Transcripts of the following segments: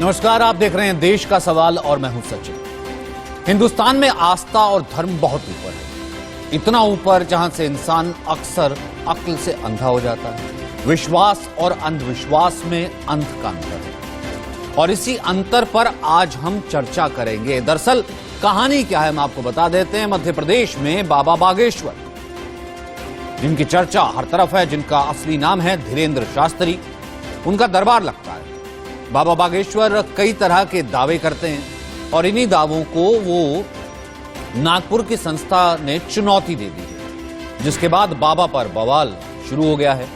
नमस्कार, आप देख रहे हैं देश का सवाल और मैं हूं सचिन। हिंदुस्तान में आस्था और धर्म बहुत ऊपर है, इतना ऊपर जहां से इंसान अक्सर अक्ल से अंधा हो जाता है। विश्वास और अंधविश्वास में अंत का अंतर है और इसी अंतर पर आज हम चर्चा करेंगे। दरअसल कहानी क्या है, हम आपको बता देते हैं। मध्य प्रदेश में बाबा बागेश्वर, जिनकी चर्चा हर तरफ है, जिनका असली नाम है धीरेंद्र शास्त्री, उनका दरबार लगता है। बाबा बागेश्वर कई तरह के दावे करते हैं और इन्हीं दावों को वो नागपुर की संस्था ने चुनौती दे दी है, जिसके बाद बाबा पर बवाल शुरू हो गया है।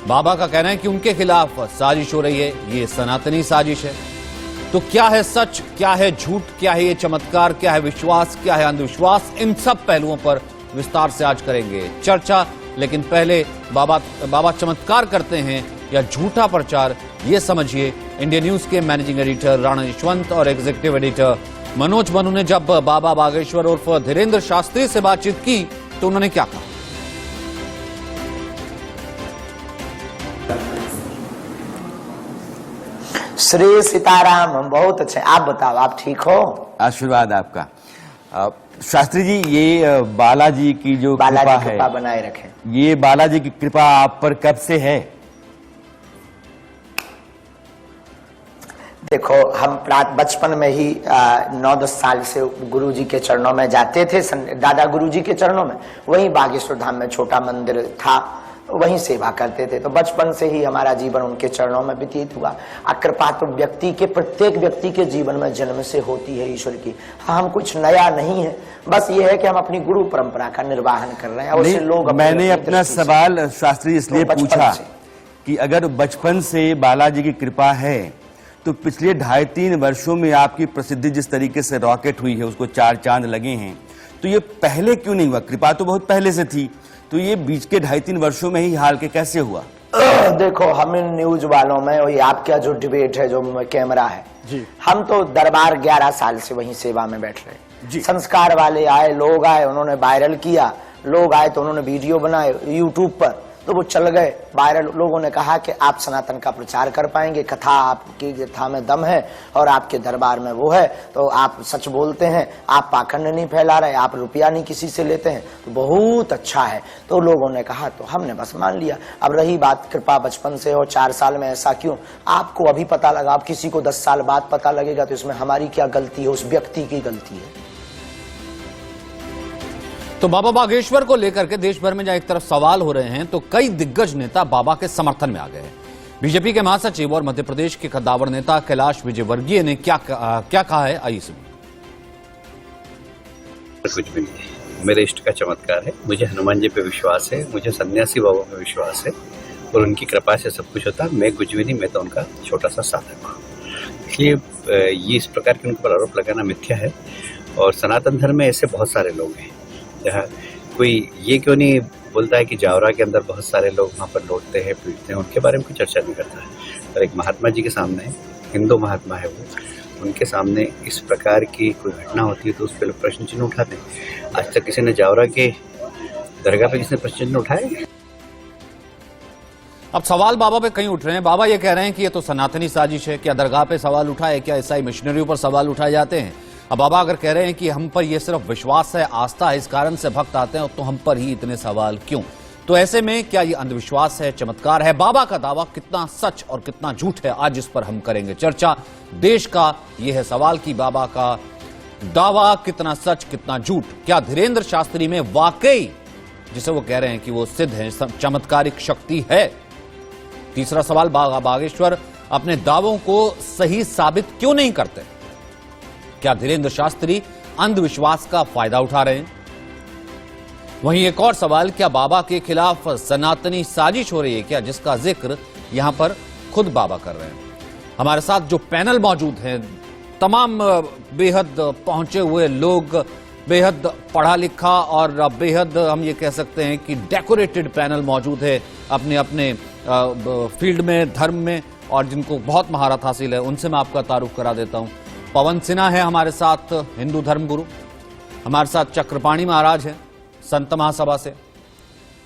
बाबा का कहना है कि उनके खिलाफ साजिश हो रही है, ये सनातनी साजिश है। तो क्या है सच, क्या है झूठ, क्या है ये चमत्कार, क्या है विश्वास, क्या है अंधविश्वास, इन सब पहलुओं पर विस्तार से आज करेंगे चर्चा। लेकिन पहले बाबा चमत्कार करते हैं या झूठा प्रचार, ये समझिए। इंडिया न्यूज के मैनेजिंग एडिटर राणा यशवंत और एग्जीक्यूटिव एडिटर मनोज मनु ने जब बाबा बागेश्वर उर्फ धीरेंद्र शास्त्री से बातचीत की तो उन्होंने क्या कहा। श्री सीताराम, हम बहुत अच्छे। आप बताओ, आप ठीक हो? आशीर्वाद आपका। शास्त्री जी, ये बालाजी की जो कृपा है, बनाए रखें। ये बालाजी की कृपा आप पर कब से है? देखो, हम बचपन में ही 9-10 साल से गुरुजी के चरणों में जाते थे, दादा गुरुजी के चरणों में। वहीं बागेश्वर धाम में छोटा मंदिर था, वहीं सेवा करते थे। तो बचपन से ही हमारा जीवन उनके चरणों में व्यतीत हुआ। कृपा तो प्रत्येक व्यक्ति के जीवन में जन्म से होती है ईश्वर की। हम कुछ नया नहीं है, बस ये है कि हम अपनी गुरु परंपरा का निर्वाहन कर रहे हैं। और लोग मैंने अपना सवाल शास्त्री इसलिए पूछा कि अगर बचपन से बालाजी की कृपा है तो पिछले 2.5-3 वर्षों में आपकी प्रसिद्धि जिस तरीके से रॉकेट हुई है, उसको 4 चांद लगे हैं, तो ये पहले क्यों नहीं हुआ? कृपा तो बहुत पहले से थी, तो ये बीच के 2.5-3 वर्षों में ही हाल के कैसे हुआ? देखो, हम इन न्यूज वालों में और ये आपका जो डिबेट है, जो कैमरा है जी, हम तो दरबार 11 साल से वहीं सेवा में बैठ रहे। संस्कार वाले आए, लोग आए, उन्होंने वायरल किया। लोग आए तो उन्होंने वीडियो बनाए यूट्यूब पर, तो वो चल गए वायरल। लोगों ने कहा कि आप सनातन का प्रचार कर पाएंगे, कथा आपकी कथा में दम है और आपके दरबार में वो है, तो आप सच बोलते हैं, आप पाखंड नहीं फैला रहे, आप रुपया नहीं किसी से लेते हैं, तो बहुत अच्छा है। तो लोगों ने कहा, तो हमने बस मान लिया। अब रही बात कृपा बचपन से और 4 साल में ऐसा क्यों, आपको अभी पता लगा, अब किसी को 10 साल बाद पता लगेगा, तो इसमें हमारी क्या गलती है? उस व्यक्ति की गलती है। तो बाबा बागेश्वर को लेकर के देश भर में जहां एक तरफ सवाल हो रहे हैं, तो कई दिग्गज नेता बाबा के समर्थन में आ गए हैं। बीजेपी के महासचिव और मध्य प्रदेश के कद्दावर नेता कैलाश विजयवर्गीय ने क्या कहा है, आइए सुनिए। कुछ भी नहीं, मेरे इष्ट का चमत्कार है। मुझे हनुमान जी पे विश्वास है, मुझे सन्यासी बाबा पे विश्वास है और उनकी कृपा से सब कुछ होता है। मैं कुछ भी नहीं, मैं तो उनका छोटा सा साधक हूँ। इसलिए ये इस प्रकार के उनके पर आरोप लगाना मिथ्या है। और सनातन धर्म में ऐसे बहुत सारे लोग हैं जहाँ कोई ये क्यों नहीं बोलता है कि जावरा के अंदर बहुत सारे लोग वहाँ पर लौटते हैं, पीटते हैं, उनके बारे में कोई चर्चा नहीं करता है। और एक महात्मा जी के सामने, हिंदू महात्मा है वो, उनके सामने इस प्रकार की कोई घटना होती है तो उस पर लोग प्रश्न चिन्ह उठाते हैं। आज तक किसी ने जावरा के दरगाह पे किसने प्रश्न चिन्ह उठाए? अब सवाल बाबा पे कहीं उठ रहे हैं। बाबा ये कह रहे हैं कि ये तो सनातनी साजिश है। क्या दरगाह पे सवाल उठाए? क्या ईसाई मिशनरियों पर सवाल उठाए जाते हैं? अब बाबा अगर कह रहे हैं कि हम पर ये सिर्फ विश्वास है, आस्था है, इस कारण से भक्त आते हैं, तो हम पर ही इतने सवाल क्यों? तो ऐसे में क्या ये अंधविश्वास है, चमत्कार है? बाबा का दावा कितना सच और कितना झूठ है, आज इस पर हम करेंगे चर्चा। देश का यह है सवाल कि बाबा का दावा कितना सच, कितना झूठ। क्या धीरेंद्र शास्त्री में वाकई, जिसे वो कह रहे हैं कि वो सिद्ध है, चमत्कारिक शक्ति है? तीसरा सवाल, बाबा बागेश्वर अपने दावों को सही साबित क्यों नहीं करते? क्या धीरेंद्र शास्त्री अंधविश्वास का फायदा उठा रहे हैं? वहीं एक और सवाल, क्या बाबा के खिलाफ सनातनी साजिश हो रही है क्या, जिसका जिक्र यहां पर खुद बाबा कर रहे हैं? हमारे साथ जो पैनल मौजूद हैं, तमाम बेहद पहुंचे हुए लोग, बेहद पढ़ा लिखा और बेहद हम ये कह सकते हैं कि डेकोरेटेड पैनल मौजूद है अपने अपने फील्ड में, धर्म में, और जिनको बहुत महारत हासिल है। उनसे मैं आपका तारुफ करा देता हूं। पवन सिन्हा है हमारे साथ, हिंदू धर्म गुरु। हमारे साथ चक्रपाणी महाराज हैं, संत महासभा से।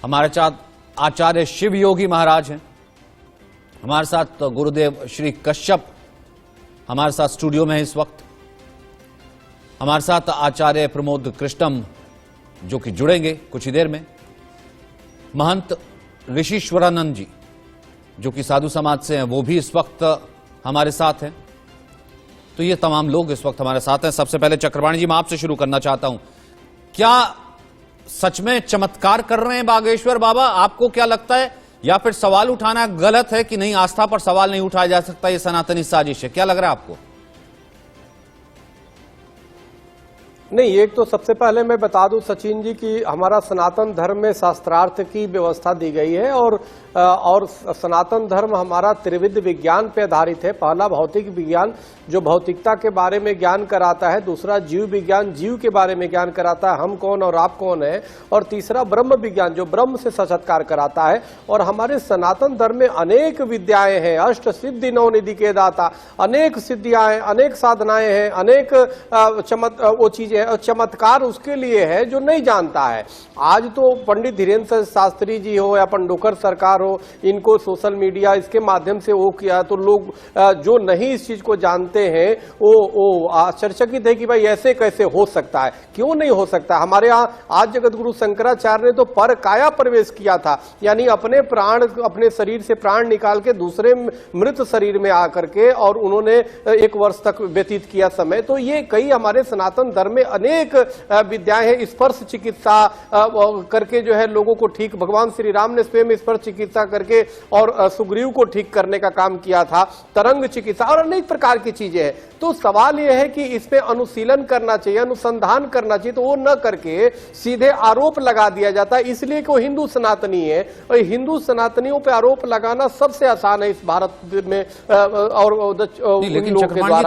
हमारे साथ आचार्य शिव योगी महाराज हैं। हमारे साथ गुरुदेव श्री कश्यप हमारे साथ स्टूडियो में है इस वक्त। हमारे साथ आचार्य प्रमोद कृष्णम जो कि जुड़ेंगे कुछ ही देर में, महंत ऋषिश्वरानंद जी जो कि साधु समाज से हैं वो भी इस वक्त हमारे साथ हैं। तो ये तमाम लोग इस वक्त हमारे साथ हैं। सबसे पहले चक्रपाणी जी मैं आपसे शुरू करना चाहता हूं, क्या सच में चमत्कार कर रहे हैं बागेश्वर बाबा? आपको क्या लगता है, या फिर सवाल उठाना गलत है कि नहीं, आस्था पर सवाल नहीं उठाया जा सकता, ये सनातनी साजिश है? क्या लग रहा है आपको? नहीं, एक तो सबसे पहले मैं बता दूं सचिन जी कि हमारा सनातन धर्म में शास्त्रार्थ की व्यवस्था दी गई है और सनातन धर्म हमारा त्रिविध विज्ञान पे आधारित है। पहला भौतिक विज्ञान जो भौतिकता के बारे में ज्ञान कराता है, दूसरा जीव विज्ञान जीव के बारे में ज्ञान कराता है, हम कौन और आप कौन है, और तीसरा ब्रह्म विज्ञान जो ब्रह्म से साक्षात्कार कराता है। और हमारे सनातन धर्म में अनेक विद्याएं हैं, अष्ट सिद्धि नौ निधि के दाता, अनेक सिद्धियां हैं, अनेक साधनाएं हैं, अनेक वो चीजें। चमत्कार उसके लिए है जो नहीं जानता है। आज तो पंडित धीरेन्द्र शास्त्री जी हो या पंडोकर सरकार हो, इनको सोशल मीडिया इसके माध्यम से वो किया, तो लोग जो नहीं इस चीज को जानते हैं वो आश्चर्यचकित है कि भाई ऐसे कैसे हो सकता है, क्यों नहीं हो सकता। हमारे यहाँ आज जगत गुरु शंकराचार्य ने तो पर काया प्रवेश किया था, यानी अपने प्राण, अपने शरीर से प्राण निकाल के दूसरे मृत शरीर में आकर के, और उन्होंने 1 वर्ष तक व्यतीत किया समय। तो ये कई हमारे सनातन धर्म में अनेक विद्याएं हैं। स्पर्श चिकित्सा करके जो है लोगों को ठीक, भगवान श्री राम ने स्वयं स्पर्श चिकित्सा करके और सुग्रीव को ठीक करने का काम किया था, तरंग चिकित्सा और अनेक प्रकार की चीजें हैं। तो सवाल यह है कि इस पे अनुशीलन करना चाहिए, अनुसंधान करना चाहिए, तो वो न करके सीधे आरोप लगा दिया जाता है, इसलिए कि वो हिंदू सनातनी है। और हिंदू सनातनियों पे आरोप लगाना सबसे आसान है इस भारत में लेकिन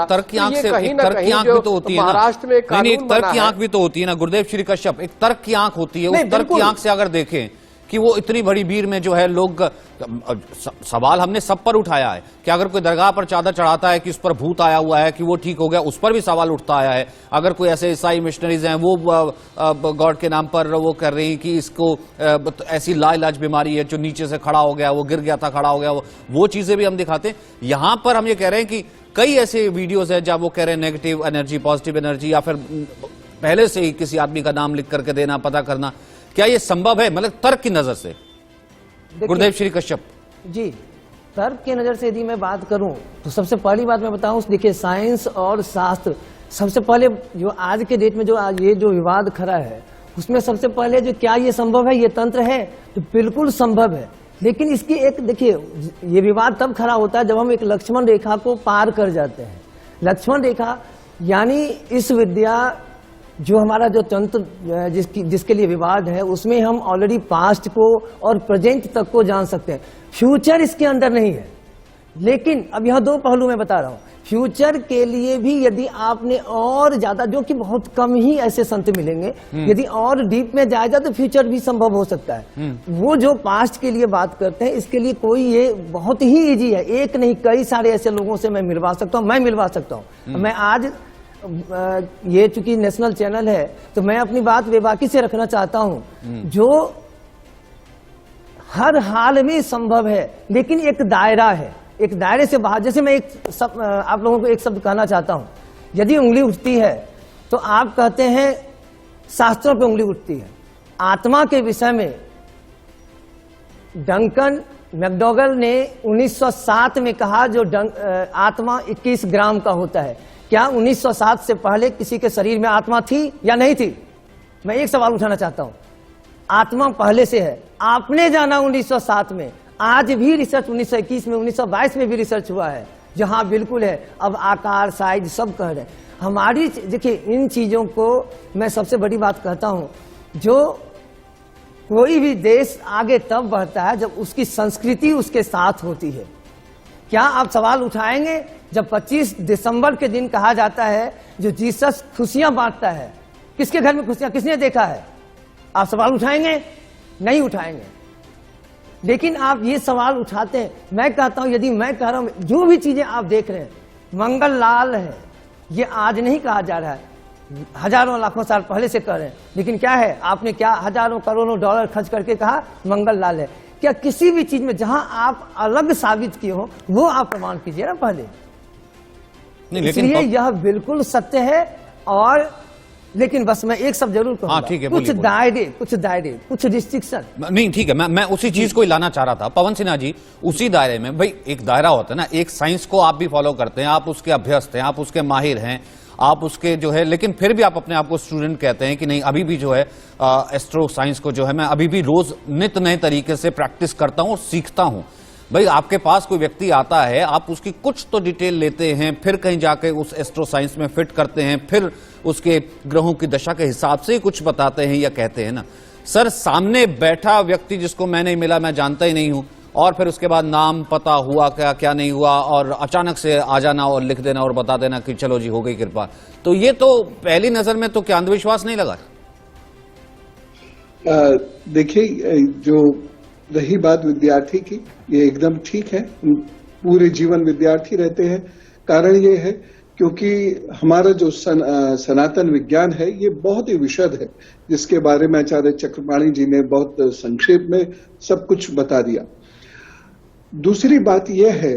तर्क की आंख से भी तो होती है, महाराष्ट्र में तर्क की आंख भी तो होती है ना गुरुदेव श्री कश्यप, एक तर्क की आंख होती है। उस तर्क की आंख से अगर देखें कि वो इतनी बड़ी भीड़ में जो है लोग, सवाल हमने सब पर उठाया है कि अगर कोई दरगाह पर चादर चढ़ाता है कि उस पर भूत आया हुआ है, कि वो ठीक हो गया, उस पर भी सवाल उठता आया है। अगर कोई ऐसे ईसाई मिशनरीज हैं वो गॉड के नाम पर वो कर रही कि इसको ऐसी लाइलाज बीमारी है जो नीचे से खड़ा हो गया, वो गिर गया था, खड़ा हो गया, वो चीजें भी हम दिखाते हैं। यहां पर हम ये कह रहे हैं कि कई ऐसे वीडियोज है जहां वो कह रहे हैं नेगेटिव एनर्जी, पॉजिटिव एनर्जी, या फिर पहले से ही किसी आदमी का नाम लिख करके देना, पता करना, क्या ये संभव है? मतलब तर्क की नजर से गुरुदेव श्री कश्यप जी, तर्क की नजर से यदि मैं बात करूं तो सबसे पहली बात मैं बताऊं, देखिए साइंस और शास्त्र, सबसे पहले जो आज के डेट में जो आज ये जो विवाद खड़ा है उसमें सबसे पहले जो क्या ये संभव है, ये तंत्र है, तो बिल्कुल संभव है। लेकिन इसकी एक देखिए, ये विवाद तब खड़ा होता है जब हम एक लक्ष्मण रेखा को पार कर जाते हैं। लक्ष्मण रेखा यानी इस विद्या जो हमारा जो तंत्र जिसके लिए विवाद है, उसमें हम ऑलरेडी पास्ट को और प्रेजेंट तक को जान सकते हैं, फ्यूचर इसके अंदर नहीं है। लेकिन अब यह 2 पहलू मैं बता रहा हूं। फ्यूचर के लिए भी यदि आपने और ज्यादा, जो कि बहुत कम ही ऐसे संत मिलेंगे, यदि और डीप में जाया जाए तो फ्यूचर भी संभव हो सकता है। वो जो पास्ट के लिए बात करते हैं, इसके लिए कोई, ये बहुत ही इजी है, एक नहीं कई सारे ऐसे लोगों से मैं मिलवा सकता हूँ, मैं मिलवा सकता हूँ। मैं आज ये चूंकि नेशनल चैनल है तो मैं अपनी बात बेबाकी से रखना चाहता हूं, जो हर हाल में संभव है, लेकिन एक दायरा है, एक दायरे से बाहर। जैसे मैं आप लोगों को एक शब्द कहना चाहता हूं, यदि उंगली उठती है तो आप कहते हैं शास्त्रों पे उंगली उठती है। आत्मा के विषय में डंकन मैकडॉगल ने 1907 में कहा, जो आत्मा 21 ग्राम का होता है। क्या 1907 से पहले किसी के शरीर में आत्मा थी या नहीं थी? मैं एक सवाल उठाना चाहता हूं। आत्मा पहले से है, आपने जाना 1907 में, आज भी रिसर्च 1921 में, 1922 में भी रिसर्च हुआ है, जहां बिल्कुल है। अब आकार, साइज सब कह रहे हैं। हमारी देखिए, इन चीजों को मैं सबसे बड़ी बात कहता हूं, जो कोई भी देश आगे तब बढ़ता है जब उसकी संस्कृति उसके साथ होती है। क्या आप सवाल उठाएंगे जब 25 दिसंबर के दिन कहा जाता है जो जीसस खुशियां बांटता है, किसके घर में खुशियां, किसने देखा है? आप सवाल उठाएंगे? नहीं उठाएंगे। लेकिन आप ये सवाल उठाते हैं। मैं कहता हूं, यदि मैं कह रहा हूं जो भी चीजें आप देख रहे हैं मंगल लाल है, ये आज नहीं कहा जा रहा है, हजारों लाखों साल पहले से कह रहे हैं। लेकिन क्या है, आपने क्या हजारों करोड़ों डॉलर खर्च करके कहा मंगल लाल है? क्या किसी भी चीज में जहां आप अलग साबित किए हो वो आप प्रमाण कीजिए ना पहले। नहीं, लेकिन इसलिए यह बिल्कुल सत्य है। और लेकिन बस मैं एक सब जरूर कहूंगा, हाँ, ठीक है, कुछ बोलिए, दायरे कुछ रिस्ट्रिक्शन। नहीं, ठीक है, मैं उसी चीज को ही लाना चाह रहा था पवन सिन्हा जी। उसी दायरे में भाई एक दायरा होता है ना, एक साइंस को आप भी फॉलो करते हैं, आप उसके अभ्यस्त हैं, आप उसके माहिर हैं, आप उसके जो है, लेकिन फिर भी आप अपने आप को स्टूडेंट कहते हैं कि नहीं अभी भी जो है एस्ट्रो साइंस को जो है मैं अभी भी रोज नित नए तरीके से प्रैक्टिस करता हूं और सीखता हूं। भाई आपके पास कोई व्यक्ति आता है, आप उसकी कुछ तो डिटेल लेते हैं, फिर कहीं जाके उस एस्ट्रो साइंस में फिट करते हैं, फिर उसके ग्रहों की दशा के हिसाब से ही कुछ बताते हैं या कहते हैं ना। सर सामने बैठा व्यक्ति जिसको मैं नहीं मिला, मैं जानता ही नहीं हूं, और फिर उसके बाद नाम पता हुआ क्या क्या नहीं हुआ, और अचानक से आ जाना और लिख देना और बता देना कि चलो जी हो गई कृपा, तो ये तो पहली नजर में तो क्या अंधविश्वास नहीं लगा? देखिए, जो रही बात विद्यार्थी की, ये एकदम ठीक है, पूरे जीवन विद्यार्थी रहते हैं। कारण ये है क्योंकि हमारा जो सनातन विज्ञान है ये बहुत ही विशद है, जिसके बारे में आचार्य चक्रपाणी जी ने बहुत संक्षेप में सब कुछ बता दिया। दूसरी बात यह है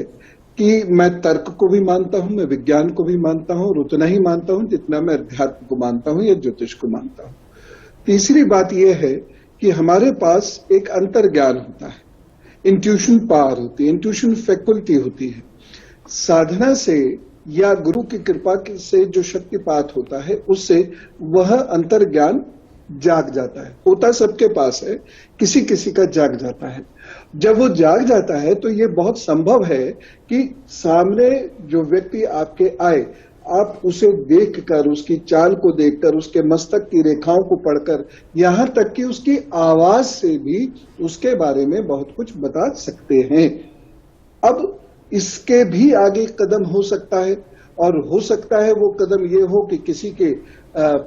कि मैं तर्क को भी मानता हूं, मैं विज्ञान को भी मानता हूं, और उतना ही मानता हूं जितना मैं अध्यात्म को मानता हूं या ज्योतिष को मानता हूं। तीसरी बात यह है कि हमारे पास एक अंतर्ज्ञान होता है, इंट्यूशन पावर होती है, इंट्यूशन फैकल्टी होती है। साधना से या गुरु की कृपा से जो शक्तिपात होता है, उससे वह अंतर्ज्ञान जाग जाता है। होता सबके पास है, किसी किसी का जाग जाता है। जब वो जाग जाता है तो ये बहुत संभव है कि सामने जो व्यक्ति आपके आए, आप उसे देखकर, उसकी चाल को देखकर, उसके मस्तक की रेखाओं को पढ़कर, यहां तक कि उसकी आवाज से भी उसके बारे में बहुत कुछ बता सकते हैं। अब इसके भी आगे कदम हो सकता है, और हो सकता है वो कदम ये हो कि किसी के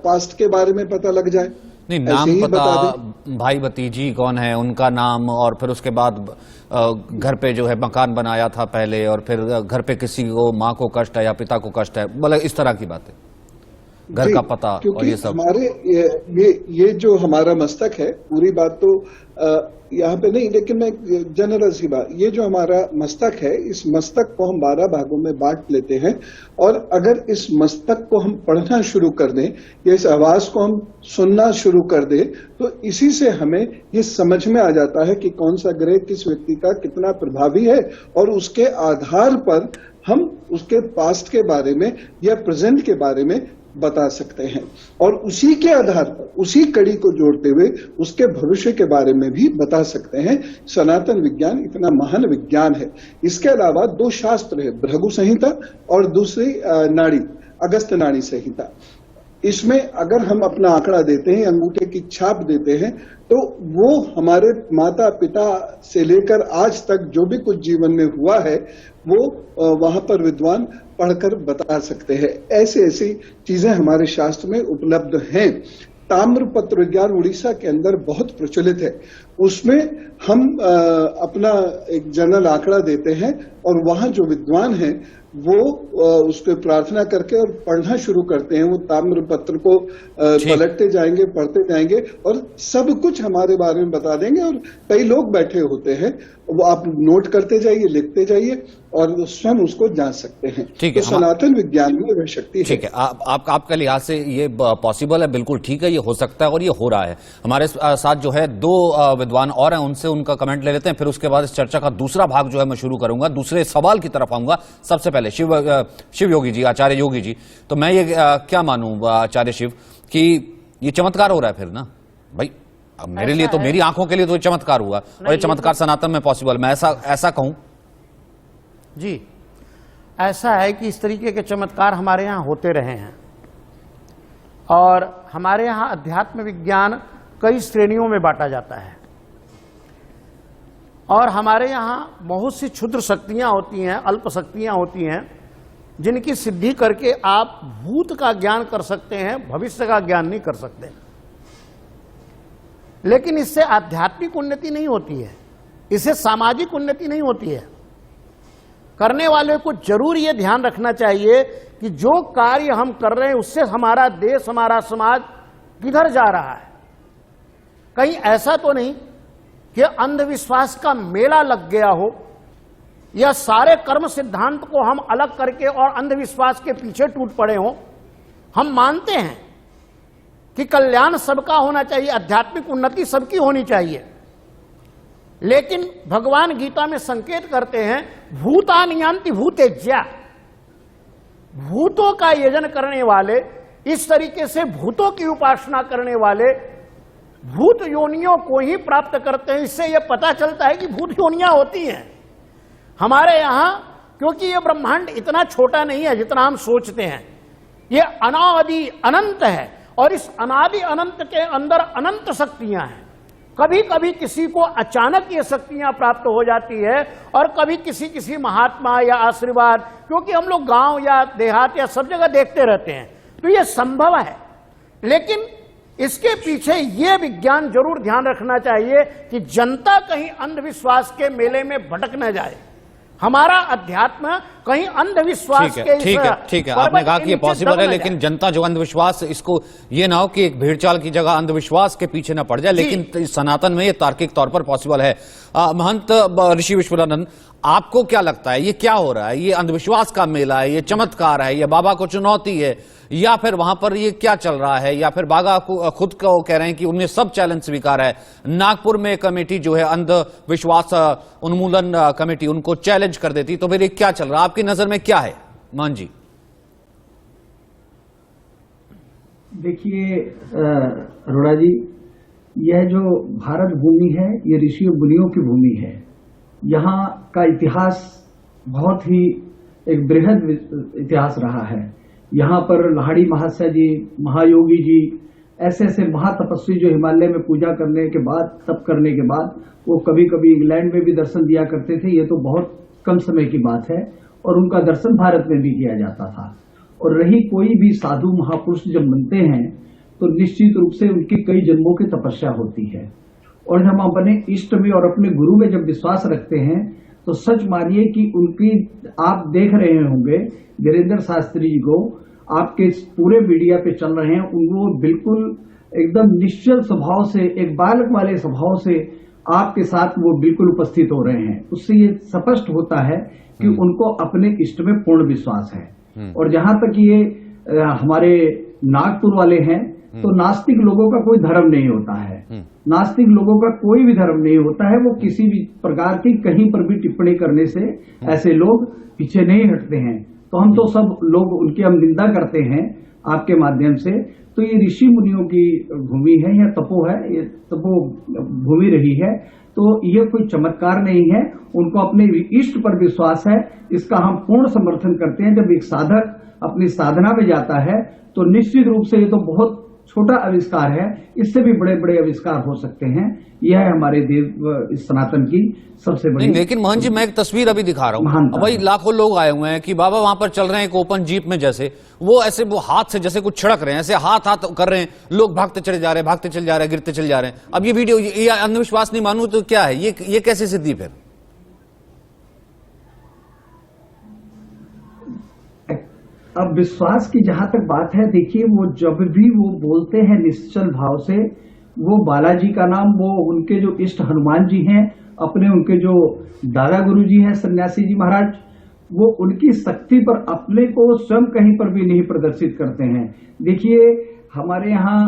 पास्ट के बारे में पता लग जाए। नहीं, नाम पता, भाई भतीजी कौन है उनका नाम, और फिर उसके बाद घर पे जो है मकान बनाया था पहले, और फिर घर पे किसी को माँ को कष्ट है या पिता को कष्ट है, मतलब इस तरह की बातें, घर का पता और ये सब। हमारे ये जो हमारा मस्तक है, पूरी बात तो यहाँ पे नहीं, लेकिन मैं जनरल सी बात, ये जो हमारा मस्तक है, इस मस्तक को हम 12 भागों में बांट लेते हैं, और अगर इस मस्तक को हम पढ़ना शुरू कर दें या इस आवाज को हम सुनना शुरू कर दें, तो इसी से हमें ये समझ में आ जाता है कि कौन सा ग्रह किस व्यक्ति का कितना प्रभावी है, और उसके आधार पर हम उसके पास्ट के बारे में या प्रेजेंट के बारे में बता सकते हैं, और उसी के आधार पर, उसी कड़ी को जोड़ते हुए उसके भविष्य के बारे में भी बता सकते हैं। सनातन विज्ञान इतना महान विज्ञान है। इसके अलावा 2 शास्त्र है, भृगु संहिता और दूसरी नाड़ी, अगस्त नाड़ी संहिता। इसमें अगर हम अपना आंकड़ा देते हैं, अंगूठे की छाप देते हैं, तो वो हमारे माता पिता से लेकर आज तक जो भी कुछ जीवन में हुआ है, वो वहां पर विद्वान पढ़कर बता सकते हैं। ऐसी ऐसी चीजें हमारे शास्त्र में उपलब्ध हैं। ताम्रपत्र विज्ञान उड़ीसा के अंदर बहुत प्रचलित है। उसमें हम अपना एक जनरल आंकड़ा देते हैं, और वहां जो विद्वान हैं वो उस पर प्रार्थना करके और पढ़ना शुरू करते हैं। वो ताम्रपत्र को पलटते जाएंगे, पढ़ते जाएंगे, और सब कुछ हमारे बारे में बता देंगे। और कई लोग बैठे होते हैं, वो आप नोट करते जाइए, लिखते जाइए, और स्वयं उसको जान सकते हैं। ठीक है, तो सनातन विज्ञान में वह शक्ति है। ठीक है, आपका लिहाज से ये पॉसिबल है, बिल्कुल ठीक है, ये हो सकता है और ये हो रहा है। हमारे साथ जो है 2 विद्वान और हैं, उनसे उनका कमेंट ले लेते हैं, फिर उसके बाद इस चर्चा का दूसरा भाग जो है मैं शुरू करूंगा, दूसरे सवाल की तरफ आऊंगा। सबसे पहले शिव योगी जी, आचार्य योगी जी, तो मैं ये क्या मानूं आचार्य शिव कि ये चमत्कार हो रहा है फिर ना भाई? मेरे लिए तो, मेरी आंखों के लिए तो चमत्कार हुआ, और ये चमत्कार सनातन में पॉसिबल, मैं ऐसा कहूं जी। ऐसा है कि इस तरीके के चमत्कार हमारे यहाँ होते रहे हैं, और हमारे यहाँ अध्यात्म विज्ञान कई श्रेणियों में बांटा जाता है, और हमारे यहाँ बहुत सी क्षुद्र शक्तियां होती हैं, अल्प शक्तियां होती हैं, जिनकी सिद्धि करके आप भूत का ज्ञान कर सकते हैं, भविष्य का ज्ञान नहीं कर सकते। लेकिन इससे आध्यात्मिक उन्नति नहीं होती है, इससे सामाजिक उन्नति नहीं होती है। करने वाले को जरूर यह ध्यान रखना चाहिए कि जो कार्य हम कर रहे हैं उससे हमारा देश, हमारा समाज किधर जा रहा है। कहीं ऐसा तो नहीं कि अंधविश्वास का मेला लग गया हो, या सारे कर्म सिद्धांत को हम अलग करके और अंधविश्वास के पीछे टूट पड़े हों। हम मानते हैं कि कल्याण सबका होना चाहिए, आध्यात्मिक उन्नति सबकी होनी चाहिए, लेकिन भगवान गीता में संकेत करते हैं भूतानि यान्ति भूतेज्या, भूतों का यजन करने वाले, इस तरीके से भूतों की उपासना करने वाले भूत योनियों को ही प्राप्त करते हैं। इससे यह पता चलता है कि भूत योनियां होती हैं हमारे यहां, क्योंकि यह ब्रह्मांड इतना छोटा नहीं है जितना हम सोचते हैं। यह अनादि अनंत है और इस अनादि अनंत के अंदर अनंत शक्तियां हैं। कभी कभी किसी को अचानक ये शक्तियां प्राप्त हो जाती है और कभी किसी किसी महात्मा या आशीर्वाद, क्योंकि हम लोग गांव या देहात या सब जगह देखते रहते हैं, तो ये संभव है। लेकिन इसके पीछे ये विज्ञान जरूर ध्यान रखना चाहिए कि जनता कहीं अंधविश्वास के मेले में भटक न जाए। हमारा अध्यात्म कहीं अंधविश्वास के ठीक है आपने कहा कि ये पॉसिबल है, लेकिन जनता जो अंधविश्वास, इसको ये ना हो कि एक भीड़ चाल की जगह अंधविश्वास के पीछे ना पड़ जाए, लेकिन सनातन में ये तार्किक तौर पर पॉसिबल है। महंत ऋषि विश्वलानंद, आपको क्या लगता है ये क्या हो रहा है? ये अंधविश्वास का मेला है, ये चमत्कार है, ये बाबा को चुनौती है, या फिर वहां पर ये क्या चल रहा है? या फिर बाबा को खुद को कह रहे हैं कि उन्हें सब चैलेंज स्वीकार है? नागपुर में कमेटी जो है अंधविश्वास उन्मूलन कमेटी, उनको चैलेंज कर देती, तो फिर ये क्या चल रहा है? आपकी नजर में क्या है मान जी? देखिए अरोड़ा जी, यह जो भारत भूमि है ये ऋषियों मुनियों की भूमि है। यहाँ का इतिहास बहुत ही एक बृहद इतिहास रहा है। यहाँ पर लाहिड़ी महाशय जी, महायोगी जी, ऐसे ऐसे महातपस्वी जो हिमालय में पूजा करने के बाद, तप करने के बाद, वो कभी कभी इंग्लैंड में भी दर्शन दिया करते थे। ये तो बहुत कम समय की बात है, और उनका दर्शन भारत में भी किया जाता था। और रही कोई भी साधु महापुरुष जब बनते हैं तो निश्चित रूप से उनकी कई जन्मों की तपस्या होती है। और जब हम अपने इष्ट में और अपने गुरु में जब विश्वास रखते हैं तो सच मानिए कि उनकी, आप देख रहे होंगे वीरेंद्र शास्त्री जी को, आपके पूरे मीडिया पे चल रहे हैं, उनको बिल्कुल एकदम निश्चल स्वभाव से, एक बालक वाले स्वभाव से आपके साथ वो बिल्कुल उपस्थित हो रहे हैं। उससे ये स्पष्ट होता है कि उनको अपने इष्ट में पूर्ण विश्वास है। और जहां तक ये हमारे नागपुर वाले हैं, तो नास्तिक लोगों का कोई धर्म नहीं होता है। नास्तिक लोगों का कोई भी धर्म नहीं होता है। वो किसी भी प्रकार की कहीं पर भी टिप्पणी करने से ऐसे लोग पीछे नहीं हटते हैं। तो हम तो सब लोग उनकी हम निंदा करते हैं आपके माध्यम से। तो ये ऋषि मुनियों की भूमि है, यह तपो है, ये तपो भूमि रही है। तो ये कोई चमत्कार नहीं है, उनको अपने इष्ट पर विश्वास है, इसका हम पूर्ण समर्थन करते हैं। जब एक साधक अपनी साधना में जाता है तो निश्चित रूप से ये तो बहुत छोटा आविष्कार है, इससे भी बड़े बड़े आविष्कार हो सकते हैं। यह है हमारे देव इस सनातन की सबसे बड़ी। लेकिन मोहन जी, मैं एक तस्वीर अभी दिखा रहा हूँ, भाई लाखों लोग आए हुए हैं कि बाबा वहां पर चल रहे हैं एक ओपन जीप में, जैसे वो ऐसे वो हाथ से जैसे कुछ छिड़क रहे हैं, ऐसे हाथ हाथ कर रहे हैं, लोग भागते चले जा रहे हैं, भागते चले जा रहे हैं, गिरते चले जा रहे हैं। अब ये वीडियो, ये अंधविश्वास नहीं मानूं तो क्या है ये कैसे सिद्धि? फिर अब विश्वास की जहां तक बात है, देखिए वो जब भी वो बोलते हैं निश्चल भाव से, वो बालाजी का नाम, वो उनके जो इष्ट हनुमान जी हैं, अपने उनके जो दादा गुरु जी हैं सन्यासी जी महाराज, वो उनकी शक्ति पर अपने को स्वयं कहीं पर भी नहीं प्रदर्शित करते हैं। देखिए हमारे यहाँ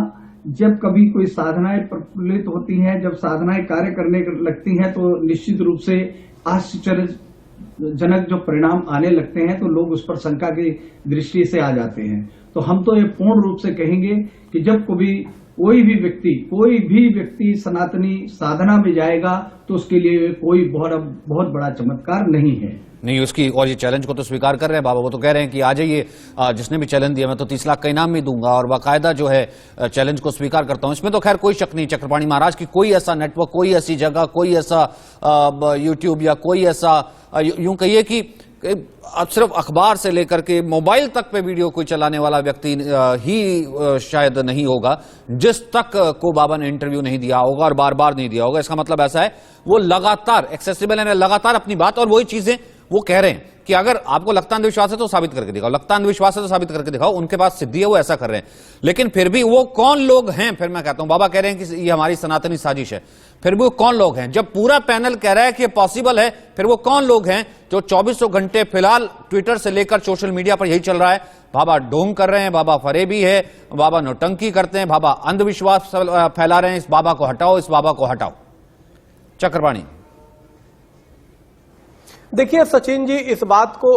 जब कभी कोई साधनाएं प्रफुल्लित होती हैं, जब साधनाएं कार्य करने लगती हैं, तो निश्चित रूप से आश्चर्यजनक जो परिणाम आने लगते हैं, तो लोग उस पर शंका की दृष्टि से आ जाते हैं। तो हम तो ये पूर्ण रूप से कहेंगे कि जब कोई भी व्यक्ति सनातनी साधना में जाएगा तो उसके लिए कोई बहुत बड़ा चमत्कार नहीं है। नहीं, उसकी और ये चैलेंज को तो स्वीकार कर रहे हैं बाबा, वो तो कह रहे हैं कि आ जाइए, जिसने भी चैलेंज दिया मैं तो 30 लाख का इनाम भी दूंगा, और बाकायदा जो है चैलेंज को स्वीकार करता हूं। इसमें तो खैर कोई शक नहीं, चक्रपाणी महाराज की कोई ऐसा नेटवर्क, कोई ऐसी जगह, कोई ऐसा यूट्यूब या कोई ऐसा यूं कहिए कि सिर्फ अखबार से लेकर के मोबाइल तक पे वीडियो कोई चलाने वाला व्यक्ति ही शायद नहीं होगा जिस तक को बाबा ने इंटरव्यू नहीं दिया होगा और बार बार नहीं दिया होगा। इसका मतलब ऐसा है वो लगातार एक्सेसिबल है, लगातार अपनी बात और वही चीजें वो कह रहे हैं कि अगर आपको लगता अंधविश्वास है तो साबित करके दिखाओ, लगता अंधविश्वास है तो साबित करके दिखाओ। उनके पास सिद्धि है, वो ऐसा कर रहे हैं। लेकिन फिर भी वो कौन लोग हैं, फिर मैं कहता हूं, बाबा कह रहे हैं कि ये हमारी सनातनी साजिश है, फिर भी वो कौन लोग हैं? जब पूरा पैनल कह रहा है कि ये पॉसिबल है, फिर वो कौन लोग हैं जो 24 घंटे फिलहाल ट्विटर से लेकर सोशल मीडिया पर यही चल रहा है, बाबा ढोंग कर रहे हैं, बाबा फरेबी है, बाबा नौटंकी करते हैं, बाबा अंधविश्वास फैला रहे हैं, इस बाबा को हटाओ, इस बाबा को हटाओ। चक्रपाणी, देखिए सचिन जी, इस बात को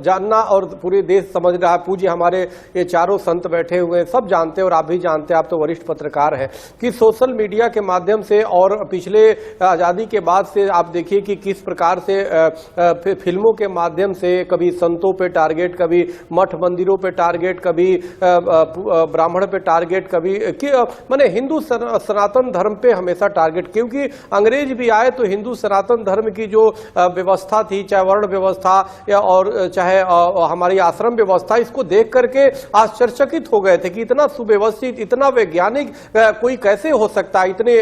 जानना और पूरे देश समझ रहा है, पूज्य हमारे ये चारों संत बैठे हुए हैं, सब जानते हैं और आप भी जानते हैं, आप तो वरिष्ठ पत्रकार हैं, कि सोशल मीडिया के माध्यम से और पिछले आज़ादी के बाद से आप देखिए कि किस प्रकार से फिल्मों के माध्यम से कभी संतों पे टारगेट, कभी मठ मंदिरों पे टारगेट, कभी ब्राह्मण पे टारगेट, कभी माने हिंदू सनातन धर्म पे हमेशा टारगेट, क्योंकि अंग्रेज भी आए तो हिंदू सनातन धर्म की जो व्यवस्था थी, चाहे वर्ण व्यवस्था या और चाहे हमारी आश्रम व्यवस्था, इसको देख करके आश्चर्यचकित हो गए थे कि इतना सुव्यवस्थित, इतना वैज्ञानिक कोई कैसे हो सकता है, इतने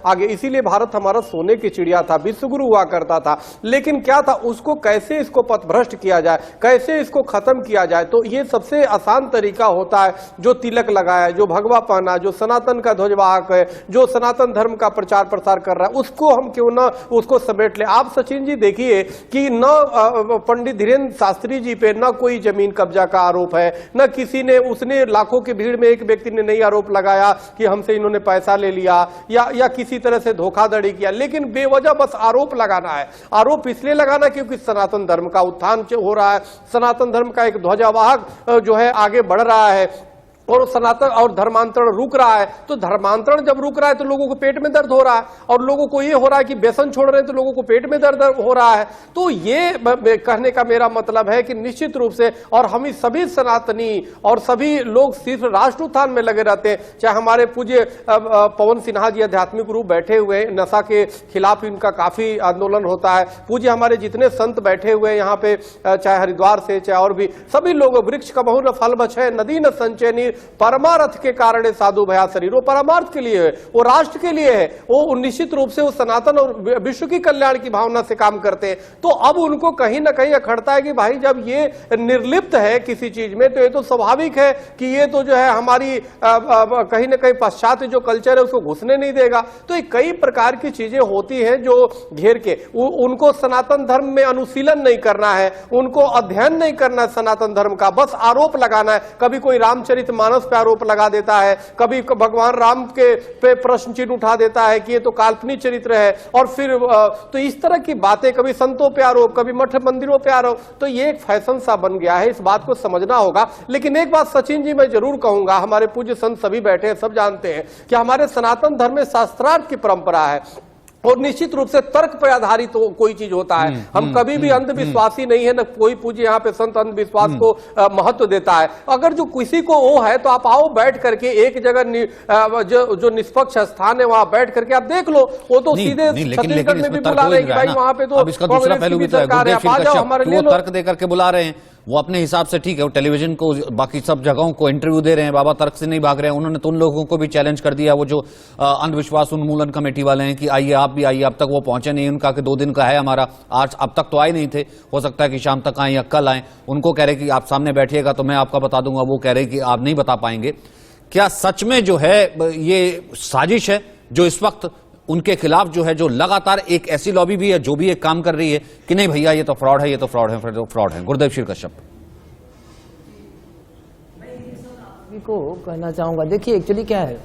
आगे। इसीलिए भारत हमारा सोने की चिड़िया था, विश्वगुरु हुआ करता था। लेकिन क्या था, उसको कैसे इसको पथभ्रष्ट किया जाए, कैसे इसको खत्म किया जाए, तो ये सबसे आसान तरीका होता है जो तिलक लगाया, जो भगवा पहना, जो सनातन का ध्वजवाहक है, जो सनातन धर्म का प्रचार प्रसार कर रहा है, उसको हम क्यों ना उसको समेट ले। आप सचिन जी देखिए कि न पंडित धीरेन्द्र शास्त्री जी पे न कोई जमीन कब्जा का आरोप है, न किसी ने, उसने लाखों की भीड़ में एक व्यक्ति ने नहीं आरोप लगाया कि हमसे इन्होंने पैसा ले लिया या किसी तरह से धोखाधड़ी किया, लेकिन बेवजह बस आरोप लगाना है। आरोप इसलिए लगाना क्योंकि सनातन धर्म का उत्थान हो रहा है, सनातन धर्म का एक ध्वजावाहक जो है आगे बढ़ रहा है और सनातन और धर्मांतरण रुक रहा है। तो धर्मांतरण जब रुक रहा है तो लोगों को पेट में दर्द हो रहा है, और लोगों को ये हो रहा है कि व्यसन छोड़ रहे हैं तो लोगों को पेट में दर्द हो रहा है। तो ये कहने का मेरा मतलब है कि निश्चित रूप से, और हम सभी सनातनी और सभी लोग सिर्फ राष्ट्रोत्थान में लगे रहते हैं, चाहे हमारे पूज्य पवन सिन्हा जी आध्यात्मिक गुरु बैठे हुए, नशा के खिलाफ इनका काफी आंदोलन होता है, पूज्य हमारे जितने संत बैठे हुए हैं यहाँ पे, चाहे हरिद्वार से चाहे और भी सभी लोग, वृक्ष का बहु न फल बछे नदी न संचय, परमार्थ के कारण साधु भया शरीर, वो परमार्थ के लिए है, वो राष्ट्र के लिए है, वो निश्चित रूप से वो सनातन और विश्व की कल्याण की भावना से काम करते हैं। तो अब उनको कहीं ना कहीं अखड़ता है कि भाई जब ये निर्लिप्त है किसी चीज में, तो ये तो स्वाभाविक है कि ये तो जो है हमारी कहीं ना कहीं पाश्चात्य जो कल्चर है उसको घुसने नहीं देगा। तो ये कई प्रकार की चीजें होती हैं जो घेर के, उनको सनातन धर्म में अनुशीलन नहीं करना है, उनको अध्ययन नहीं करना है सनातन धर्म का, बस आरोप लगाना है। कभी कोई रामचरित मानस पे आरोप लगा देता है, कभी भगवान राम के पे प्रश्न चिन्ह उठा देता है कि ये तो काल्पनिक चरित्र है, और फिर तो इस तरह की बातें, कभी संतों पे आरोप, कभी मठ मंदिरों पे आरोप, तो ये एक फैशन सा बन गया है, इस बात को समझना होगा। लेकिन एक बात सचिन जी मैं जरूर कहूंगा, हमारे पूज्य संत सभी बैठे हैं, सब जानते हैं कि हमारे सनातन धर्म में शास्त्रार्थ की परंपरा है, और निश्चित रूप से तर्क पर आधारित कोई चीज होता है। हम कभी भी अंधविश्वासी नहीं है, न कोई पूज्य यहाँ पे संत अंधविश्वास को महत्व देता है। अगर जो किसी को वो है तो आप आओ बैठ करके एक जगह जो निष्पक्ष स्थान है वहां बैठ करके आप देख लो। वो तो सीधे छत्तीसगढ़ में भी बुला रहे हैं कि भाई वहां पे तो कांग्रेस की सरकार है, आप आ जाओ हमारे लिए। तर्क दे करके बुला रहे हैं, वो अपने हिसाब से ठीक है, वो टेलीविजन को बाकी सब जगहों को इंटरव्यू दे रहे हैं, बाबा तर्क से नहीं भाग रहे हैं। उन्होंने तो उन लोगों को भी चैलेंज कर दिया, वो जो अंधविश्वास उन्मूलन कमेटी वाले हैं, कि आइए आप भी आइए। अब तक वो पहुंचे नहीं, उनका कि 2 दिन का है हमारा, आज अब तक तो आए नहीं थे, हो सकता है कि शाम तक आए या कल आए। उनको कह रहे कि आप सामने बैठिएगा तो मैं आपका बता दूंगा, वो कह रहे कि आप नहीं बता पाएंगे। क्या सच में जो है ये साजिश है जो इस वक्त उनके खिलाफ जो है, जो लगातार एक ऐसी लॉबी भी है जो भी एक काम कर रही है कि नहीं भैया ये तो फ्रॉड है, ये तो फ्रॉड है, फिर तो फ्रॉड है? गुरुदेव श्री कश्यप को कहना चाहूंगा, देखिए एक्चुअली क्या है,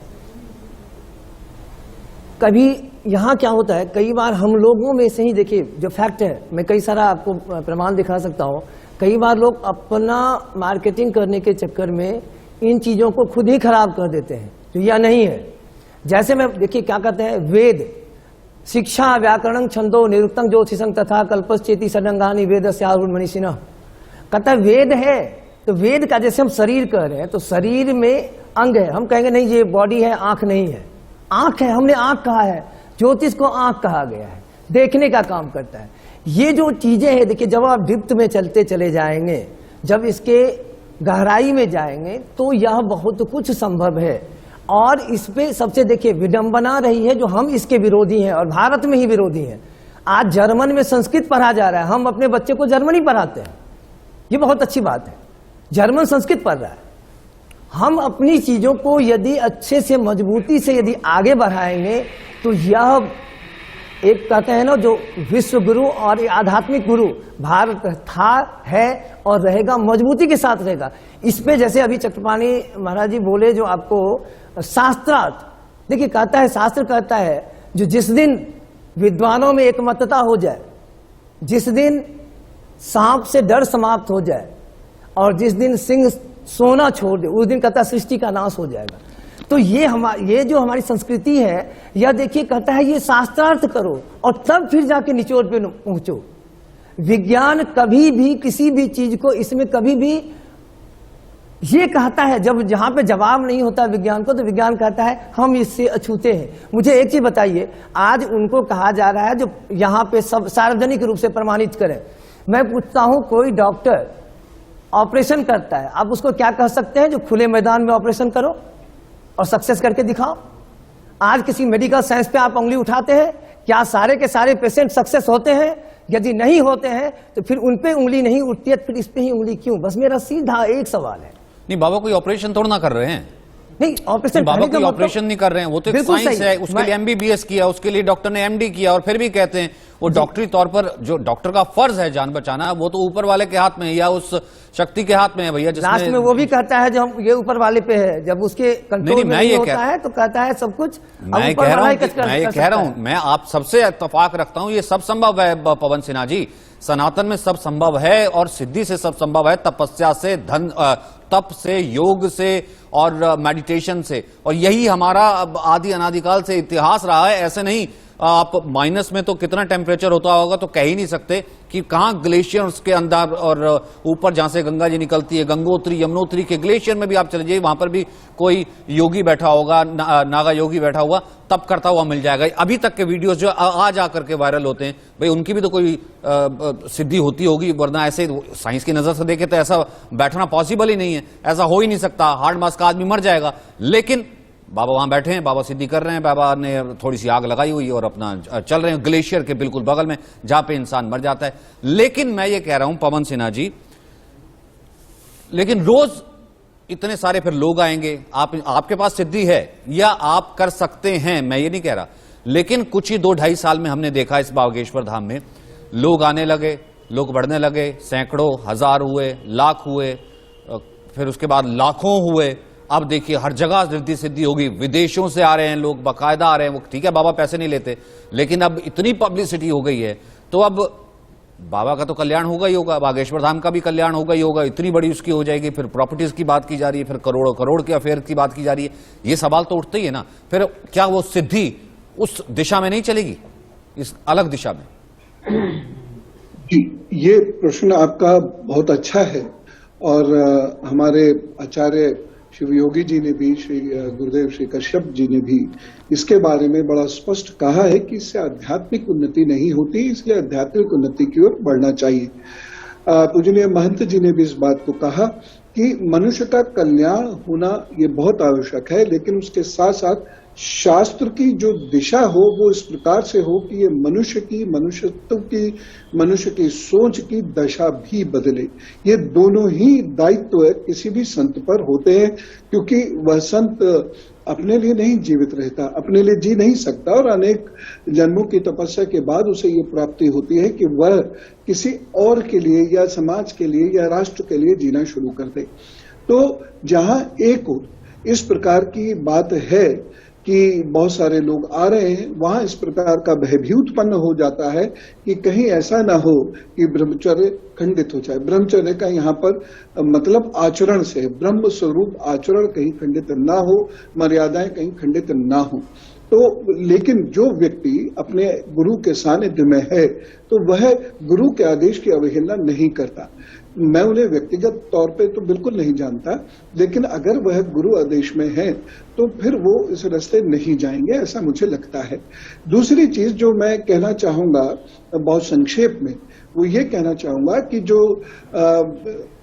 कभी यहां क्या होता है, कई बार हम लोगों में से ही, देखिए जो फैक्ट है, मैं कई सारा आपको प्रमाण दिखा सकता हूं, कई बार लोग अपना मार्केटिंग करने के चक्कर में इन चीजों को खुद ही खराब कर देते हैं जो यह नहीं है। जैसे मैं देखिए क्या कहते हैं, वेद शिक्षा व्याकरण छंदो निरुक्तं ज्योतिषं तथा कल्पश्चेति षडंगानि वेदस्याहुर् मनीषिणः, कहता है वेद है तो वेद का, जैसे हम शरीर कह रहे हैं तो शरीर में अंग है, हम कहेंगे नहीं ये बॉडी है, आंख नहीं है, आंख है, हमने आंख कहा है, ज्योतिष को आंख कहा गया है, देखने का काम करता है। ये जो चीजें हैं, देखिए जब आप डिप्थ में चलते चले जाएंगे, जब इसके गहराई में जाएंगे तो यह बहुत कुछ संभव है। और इस पे सबसे देखिए विडंबना रही है जो हम इसके विरोधी हैं और भारत में ही विरोधी हैं। आज जर्मन में संस्कृत पढ़ा जा रहा है, हम अपने बच्चे को जर्मनी पढ़ाते हैं, ये बहुत अच्छी बात है। जर्मन संस्कृत पढ़ रहा है। हम अपनी चीजों को यदि अच्छे से मजबूती से यदि आगे बढ़ाएंगे तो यह एक कहते हैं ना, जो विश्व गुरु और आध्यात्मिक गुरु भारत था, है और रहेगा, मजबूती के साथ रहेगा। इस पे जैसे अभी चक्रपाणी महाराज जी बोले, जो आपको शास्त्रार्थ, देखिए कहता है, शास्त्र कहता है, जो जिस दिन विद्वानों में एकमतता हो जाए, जिस दिन सांप से डर समाप्त हो जाए और जिस दिन सिंह सोना छोड़ दे, उस दिन कहता है सृष्टि का नाश हो जाएगा। तो ये जो हमारी संस्कृति है, यह देखिए कहता है ये शास्त्रार्थ करो और तब फिर जाके निचोड़ पे पहुंचो। विज्ञान कभी भी किसी भी चीज को, इसमें कभी भी ये कहता है, जब जहां पे जवाब नहीं होता विज्ञान को, तो विज्ञान कहता है हम इससे अछूते हैं। मुझे एक चीज बताइए, आज उनको कहा जा रहा है जो यहाँ पे सब सार्वजनिक रूप से प्रमाणित करें। मैं पूछता हूं, कोई डॉक्टर ऑपरेशन करता है, आप उसको क्या कह सकते हैं? जो खुले मैदान में ऑपरेशन करो और सक्सेस करके दिखाओ। आज किसी मेडिकल साइंस पे आप उंगली उठाते हैं, क्या सारे के सारे पेशेंट सक्सेस होते हैं? यदि नहीं होते हैं तो फिर उन पे उंगली नहीं उठती है, फिर इस पे ही उंगली क्यों? बस मेरा सीधा एक सवाल है। नहीं, बाबा कोई ऑपरेशन थोड़ा ना कर रहे हैं। नहीं, ऑपरेशन बाबा कोई ऑपरेशन नहीं कर रहे हैं, वो तो एक साइंस है, उसके लिए एमबीबीएस किया, उसके लिए डॉक्टर ने एमडी किया, और फिर भी कहते हैं वो डॉक्टरी तौर पर जो डॉक्टर का फर्ज है जान बचाना, वो तो ऊपर वाले के हाथ में है या उस शक्ति के हाथ में है भैया। लास्ट में वो भी कहता है जो हम ये ऊपर वाले पे है, जब उसके कंट्रोल में नहीं होता है तो कहता है सब कुछ मैं कह रहा हूं, मैं आप सबसे इत्तेफाक रखता हूं, ये सब संभव है पवन सिन्हा जी, सनातन में सब संभव है और सिद्धि से सब संभव है, तपस्या से, तप से, योग से और मेडिटेशन से, और यही हमारा आदि अनादिकाल से इतिहास रहा है। ऐसे नहीं, आप माइनस में तो कितना टेम्परेचर होता होगा तो कह ही नहीं सकते कि कहाँ ग्लेशियर्स के अंदर, और ऊपर जहां से गंगा जी निकलती है, गंगोत्री यमुनोत्री के ग्लेशियर में भी आप चले जाइए, वहां पर भी कोई योगी बैठा होगा, नागा योगी बैठा हुआ, तप करता हुआ मिल जाएगा। अभी तक के वीडियोस जो आज आकर के वायरल होते हैं, भाई उनकी भी तो कोई सिद्धि होती होगी, वरना ऐसे साइंस की नजर से देखे तो ऐसा बैठना पॉसिबल ही नहीं है, ऐसा हो ही नहीं सकता। हार्ट मास का आदमी मर जाएगा, लेकिन बाबा वहां बैठे हैं, बाबा सिद्धि कर रहे हैं, बाबा ने थोड़ी सी आग लगाई हुई है और अपना चल रहे हैं ग्लेशियर के बिल्कुल बगल में, जहां पे इंसान मर जाता है। लेकिन मैं ये कह रहा हूं पवन सिन्हा जी, लेकिन रोज इतने सारे फिर लोग आएंगे, आपके पास सिद्धि है या आप कर सकते हैं, मैं ये नहीं कह रहा, लेकिन कुछ ही 2-2.5 साल में हमने देखा इस बागेश्वर धाम में लोग आने लगे, लोग बढ़ने लगे, सैकड़ों, हजार हुए, लाख हुए, फिर उसके बाद लाखों हुए। अब देखिए हर जगह रिद्धि सिद्धि होगी, विदेशों से आ रहे हैं लोग, बाकायदा आ रहे हैं। वो ठीक है, बाबा पैसे नहीं लेते, लेकिन अब इतनी पब्लिसिटी हो गई है तो अब बाबा का तो कल्याण होगा ही होगा, बागेश्वर धाम का भी कल्याण होगा ही होगा, इतनी बड़ी उसकी हो जाएगी। फिर प्रॉपर्टीज की बात की जा रही है, फिर करोड़ों करोड़ के अफेयर की बात की जा रही है, ये सवाल तो उठते ही है ना। फिर क्या वो सिद्धि उस दिशा में नहीं चलेगी, इस अलग दिशा में? ये प्रश्न आपका बहुत अच्छा है, और हमारे आचार्य शिव योगी जी ने भी, श्री गुरुदेव श्री कश्यप जी ने भी इसके बारे में बड़ा स्पष्ट कहा है कि इससे आध्यात्मिक उन्नति नहीं होती, इसलिए आध्यात्मिक उन्नति की ओर बढ़ना चाहिए। पूजनीय महंत जी ने भी इस बात को कहा कि मनुष्य का कल्याण होना ये बहुत आवश्यक है, लेकिन उसके साथ साथ शास्त्र की जो दिशा हो वो इस प्रकार से हो कि ये मनुष्य की, मनुष्यत्व की, मनुष्य की सोच की दशा भी बदले। ये दोनों ही दायित्व किसी भी संत पर होते हैं, क्योंकि वह संत अपने लिए नहीं जीवित रहता, अपने लिए जी नहीं सकता, और अनेक जन्मों की तपस्या के बाद उसे ये प्राप्ति होती है कि वह किसी और के लिए या समाज के लिए या राष्ट्र के लिए जीना शुरू कर दे। तो जहां एक इस प्रकार की बात है कि बहुत सारे लोग आ रहे हैं, वहां इस प्रकार का भय भी उत्पन्न हो जाता है कि कहीं ऐसा ना हो कि ब्रह्मचर्य खंडित हो जाए। ब्रह्मचर्य का यहाँ पर मतलब आचरण से, ब्रह्म स्वरूप आचरण कहीं खंडित ना हो, मर्यादाएं कहीं खंडित ना हो। तो लेकिन जो व्यक्ति अपने गुरु के सानिध्य में है तो वह गुरु के आदेश की अवहेलना नहीं करता। मैं उन्हें व्यक्तिगत तौर पे तो बिल्कुल नहीं जानता, लेकिन अगर वह गुरु आदेश में है तो फिर वो इस रास्ते नहीं जाएंगे, ऐसा मुझे लगता है। दूसरी चीज जो मैं कहना चाहूंगा बहुत संक्षेप में, वो ये कहना चाहूंगा कि जो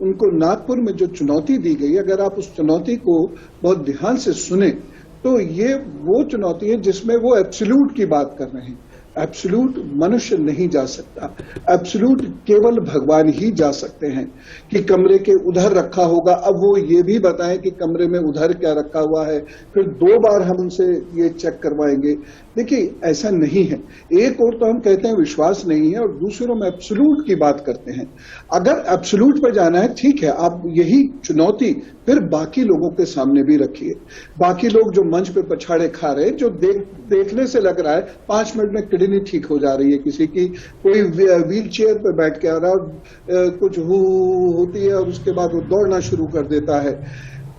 उनको नागपुर में जो चुनौती दी गई, अगर आप उस चुनौती को बहुत ध्यान से सुने तो ये वो चुनौती है जिसमें वो एब्सोल्यूट की बात कर रहे हैं। एब्सोल्यूट मनुष्य नहीं जा सकता। एब्सोल्यूट केवल भगवान ही जा सकते हैं कि कमरे के उधर रखा होगा। अब वो ये भी बताएं कि कमरे में उधर क्या रखा हुआ है, फिर 2 बार हम उनसे ये चेक करवाएंगे। देखिए, ऐसा नहीं है। एक और तो हम कहते हैं विश्वास नहीं है, और दूसरों में एब्सोल्यूट की बात करते हैं। अगर एब्सोल्यूट पे जाना है, ठीक है, आप यही चुनौती फिर बाकी लोगों के सामने भी रखिए। बाकी लोग जो मंच पे पछाड़े खा रहे हैं, जो देखने से लग रहा है 5 मिनट में किडनी ठीक हो जा रही है किसी की, कोई व्हील चेयर पे बैठ के आ रहा है, कुछ होती है और उसके बाद वो दौड़ना शुरू कर देता है।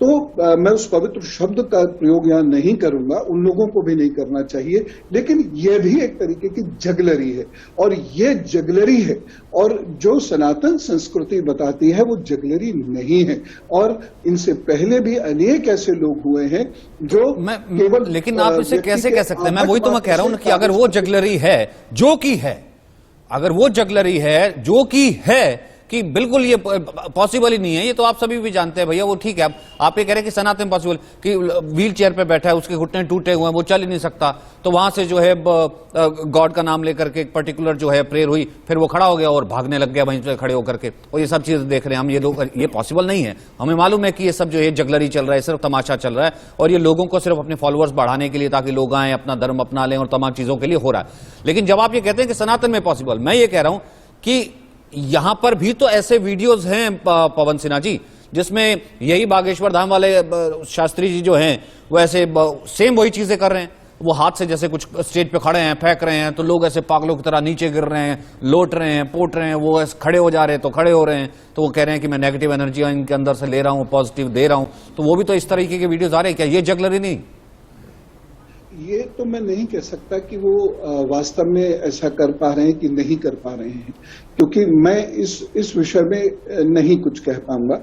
तो मैं उस पवित्र शब्द का प्रयोग यहां नहीं करूंगा, उन लोगों को भी नहीं करना चाहिए, लेकिन यह भी एक तरीके की जगलरी है, और ये जगलरी है, और जो सनातन संस्कृति बताती है वो जगलरी नहीं है। और इनसे पहले भी अनेक ऐसे लोग हुए हैं जो केवल, लेकिन आप इसे कैसे कह सकते हैं? मैं वही तो मैं कह रहा हूं कि अगर वो जगलरी है जो की है, अगर वो जगलरी है जो की है, कि बिल्कुल ये पॉसिबल ही नहीं है, ये तो आप सभी भी जानते हैं भैया, वो ठीक है। आप ये कह रहे हैं कि सनातन पॉसिबल, कि व्हील चेयर पे बैठा है, उसके घुटने टूटे हुए हैं, वो चल ही नहीं सकता, तो वहां से जो है गॉड का नाम लेकर के एक पर्टिकुलर जो है प्रेयर हुई, फिर वो खड़ा हो गया और भागने लग गया वहीं पे खड़े होकर के, और ये सब चीजें देख रहे हैं हम। ये लोग, ये पॉसिबल नहीं है। हमें मालूम है कि ये सब जो है जगलरी चल रहा है, सिर्फ तमाशा चल रहा है, और ये लोगों को सिर्फ अपने फॉलोअर्स बढ़ाने के लिए, ताकि लोग आए, अपना धर्म अपना लें, और तमाम चीजों के लिए हो रहा है। लेकिन जब आप ये कहते हैं कि सनातन में पॉसिबल, मैं ये कह रहा हूं कि यहां पर भी तो ऐसे वीडियोस हैं पवन सिन्हा जी, जिसमें यही बागेश्वर धाम वाले शास्त्री जी जो हैं, वो ऐसे सेम वही चीजें कर रहे हैं। वो हाथ से जैसे कुछ स्टेज पे खड़े हैं, फेंक रहे हैं, तो लोग ऐसे पागलों की तरह नीचे गिर रहे हैं, लोट रहे हैं, पोट रहे हैं, वो ऐसे खड़े हो जा रहे हैं तो खड़े हो रहे हैं, तो वो कह रहे हैं कि मैं नेगेटिव एनर्जी इनके अंदर से ले रहा हूं, पॉजिटिव दे रहा हूं। तो वो भी तो इस तरीके के वीडियोस आ रहे हैं। क्या ये जगलरी नहीं? ये तो मैं नहीं कह सकता कि वो वास्तव में ऐसा कर पा रहे हैं कि नहीं कर पा रहे हैं, क्योंकि मैं इस विषय में नहीं कुछ कह पाऊंगा।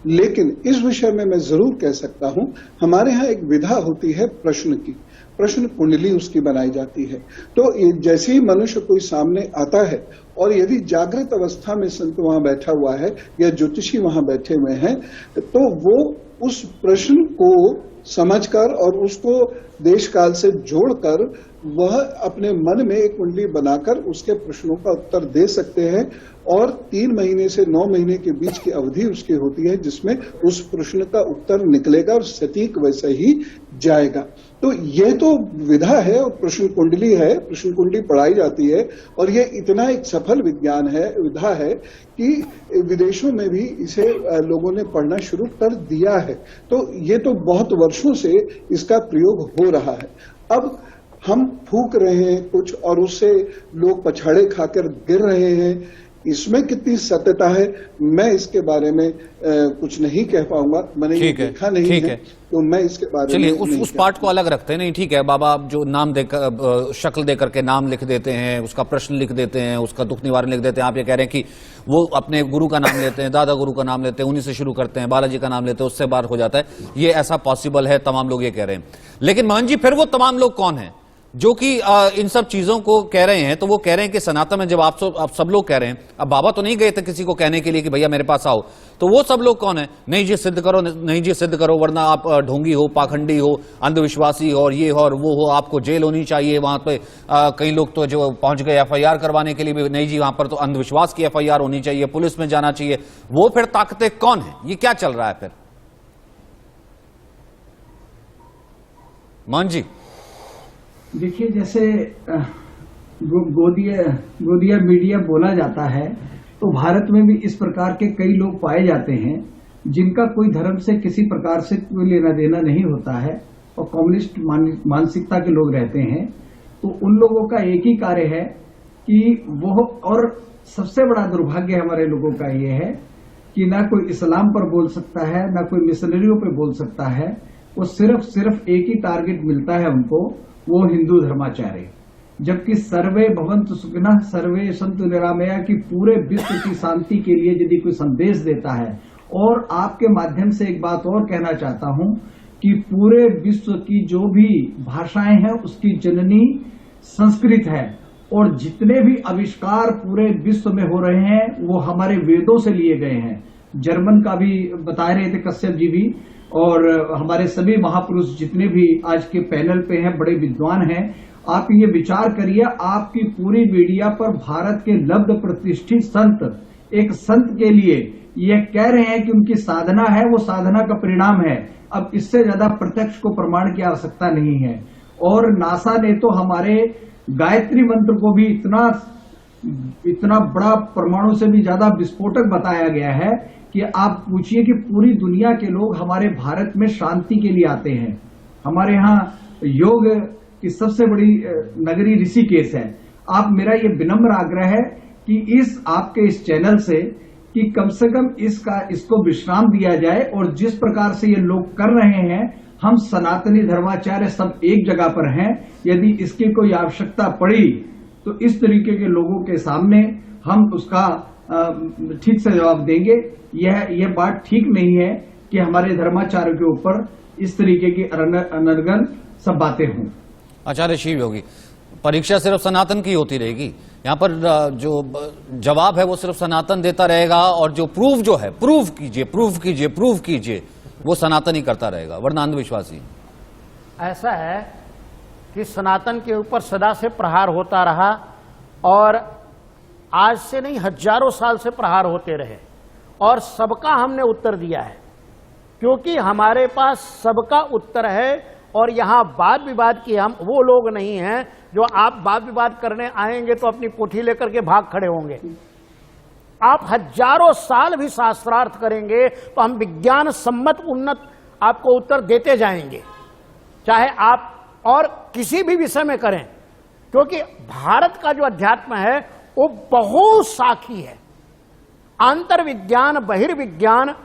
लेकिन इस विषय में मैं जरूर कह सकता हूं, हमारे यहाँ एक विधा होती है प्रश्न की, प्रश्न कुंडली उसकी बनाई जाती है। तो जैसे ही मनुष्य कोई सामने आता है, और यदि जागृत अवस्था में संत वहां बैठा हुआ है या ज्योतिषी वहां बैठे हुए हैं, तो वो उस प्रश्न को समझकर और उसको देश काल से जोड़कर वह अपने मन में एक कुंडली बनाकर उसके प्रश्नों का उत्तर दे सकते हैं। और 3 महीने से 9 महीने के बीच की अवधि उसकी होती है, जिसमें उस प्रश्न का उत्तर निकलेगा और सटीक वैसे ही जाएगा। तो यह तो विधा है और प्रश्न कुंडली है, प्रश्न कुंडली पढ़ाई जाती है, और यह इतना एक सफल विज्ञान है, विधा है, कि विदेशों में भी इसे लोगों ने पढ़ना शुरू कर दिया है। तो ये तो बहुत वर्षों से इसका प्रयोग हो रहा है। अब हम फूक रहे हैं कुछ, और उससे लोग पछाड़े खाकर गिर रहे हैं, इसमें कितनी सत्यता है मैं इसके बारे में कुछ नहीं कह पाऊंगा। मैंने ये देखा नहीं है, तो मैं इसके बारे में उस पार्ट को अलग रखते हैं। नहीं, ठीक है बाबा, आप जो नाम देकर, शक्ल देकर के नाम लिख देते हैं, उसका प्रश्न लिख देते हैं, उसका दुख निवारण लिख देते हैं। आप ये कह रहे हैं कि वो अपने गुरु का नाम लेते हैं, दादा गुरु का नाम लेते हैं, उन्हीं से शुरू करते हैं, बालाजी का नाम लेते हैं, उससे बार हो जाता है। ये ऐसा पॉसिबल है, तमाम लोग ये कह रहे हैं। लेकिन मोहन जी, फिर वो तमाम लोग कौन है जो कि इन सब चीजों को कह रहे हैं? तो वो कह रहे हैं कि सनातन में, जब आप सब लोग कह रहे हैं, अब बाबा तो नहीं गए थे किसी को कहने के लिए कि भैया मेरे पास आओ, तो वो सब लोग कौन है? नहीं जी सिद्ध करो, नहीं जी सिद्ध करो, वरना आप ढोंगी हो, पाखंडी हो, अंधविश्वासी हो, और ये हो और वो हो, आपको जेल होनी चाहिए। वहां पे कई लोग तो जो पहुंच गए FIR करवाने के लिए भी, नहीं जी वहां पर तो अंधविश्वास की FIR होनी चाहिए, पुलिस में जाना चाहिए। वो फिर ताकतें कौन है? ये क्या चल रहा है फिर मोहन जी? देखिए, जैसे गोदिया मीडिया बोला जाता है, तो भारत में भी इस प्रकार के कई लोग पाए जाते हैं जिनका कोई धर्म से किसी प्रकार से कोई लेना देना नहीं होता है, और कम्युनिस्ट मानसिकता के लोग रहते हैं। तो उन लोगों का एक ही कार्य है कि वो, और सबसे बड़ा दुर्भाग्य हमारे लोगों का ये है कि ना कोई इस्लाम पर बोल सकता है, ना कोई मिशनरियों पर बोल सकता है। वो सिर्फ एक ही टारगेट मिलता है उनको, वो हिंदू धर्माचार्य। जबकि सर्वे भवन्तु सुखिनः सर्वे सन्तु निरामया की पूरे विश्व की शांति के लिए यदि कोई संदेश देता है। और आपके माध्यम से एक बात और कहना चाहता हूं कि पूरे विश्व की जो भी भाषाएं हैं उसकी जननी संस्कृत है, और जितने भी आविष्कार पूरे विश्व में हो रहे हैं वो हमारे वेदों से लिए गए हैं। जर्मन का भी बता रहे थे कश्यप जी भी, और हमारे सभी महापुरुष जितने भी आज के पैनल पे हैं बड़े विद्वान हैं, आप ये विचार करिए, आपकी पूरी मीडिया पर भारत के लब्ध प्रतिष्ठित संत एक संत के लिए ये कह रहे हैं कि उनकी साधना है, वो साधना का परिणाम है। अब इससे ज्यादा प्रत्यक्ष को प्रमाण की आवश्यकता नहीं है। और नासा ने तो हमारे गायत्री मंत्र को भी इतना बड़ा, परमाणु से भी ज्यादा विस्फोटक बताया गया है कि आप पूछिए कि पूरी दुनिया के लोग हमारे भारत में शांति के लिए आते हैं। हमारे यहाँ योग की सबसे बड़ी नगरी ऋषिकेश है। आप मेरा ये विनम्र आग्रह है कि आपके इस चैनल से कि कम से कम इसको विश्राम दिया जाए, और जिस प्रकार से ये लोग कर रहे हैं, हम सनातनी धर्माचार्य सब एक जगह पर हैं। यदि इसकी कोई आवश्यकता पड़ी तो इस तरीके के लोगों के सामने हम उसका ठीक से जवाब देंगे। यह बात ठीक नहीं है कि हमारे धर्माचार्य के ऊपर इस तरीके की अनर्गल सब बातें हों। आचार्य शिव योगी, परीक्षा सिर्फ सनातन की होती रहेगी, यहाँ पर जो जवाब है वो सिर्फ सनातन देता रहेगा, और जो प्रूफ कीजिए वो सनातन ही करता रहेगा, वरना अंधविश्वासी। ऐसा है कि सनातन के ऊपर सदा से प्रहार होता रहा, और आज से नहीं हजारों साल से प्रहार होते रहे, और सबका हमने उत्तर दिया है, क्योंकि हमारे पास सबका उत्तर है। और यहाँ वाद विवाद की हम वो लोग नहीं हैं जो आप वाद विवाद करने आएंगे तो अपनी पोथी लेकर के भाग खड़े होंगे। आप हजारों साल भी शास्त्रार्थ करेंगे तो हम विज्ञान सम्मत उन्नत आपको उत्तर देते जाएंगे, चाहे आप और किसी भी विषय में करें, क्योंकि भारत का जो अध्यात्म है वो बहुत साखी है। आंतर विज्ञान, बहिर्विज्ञान,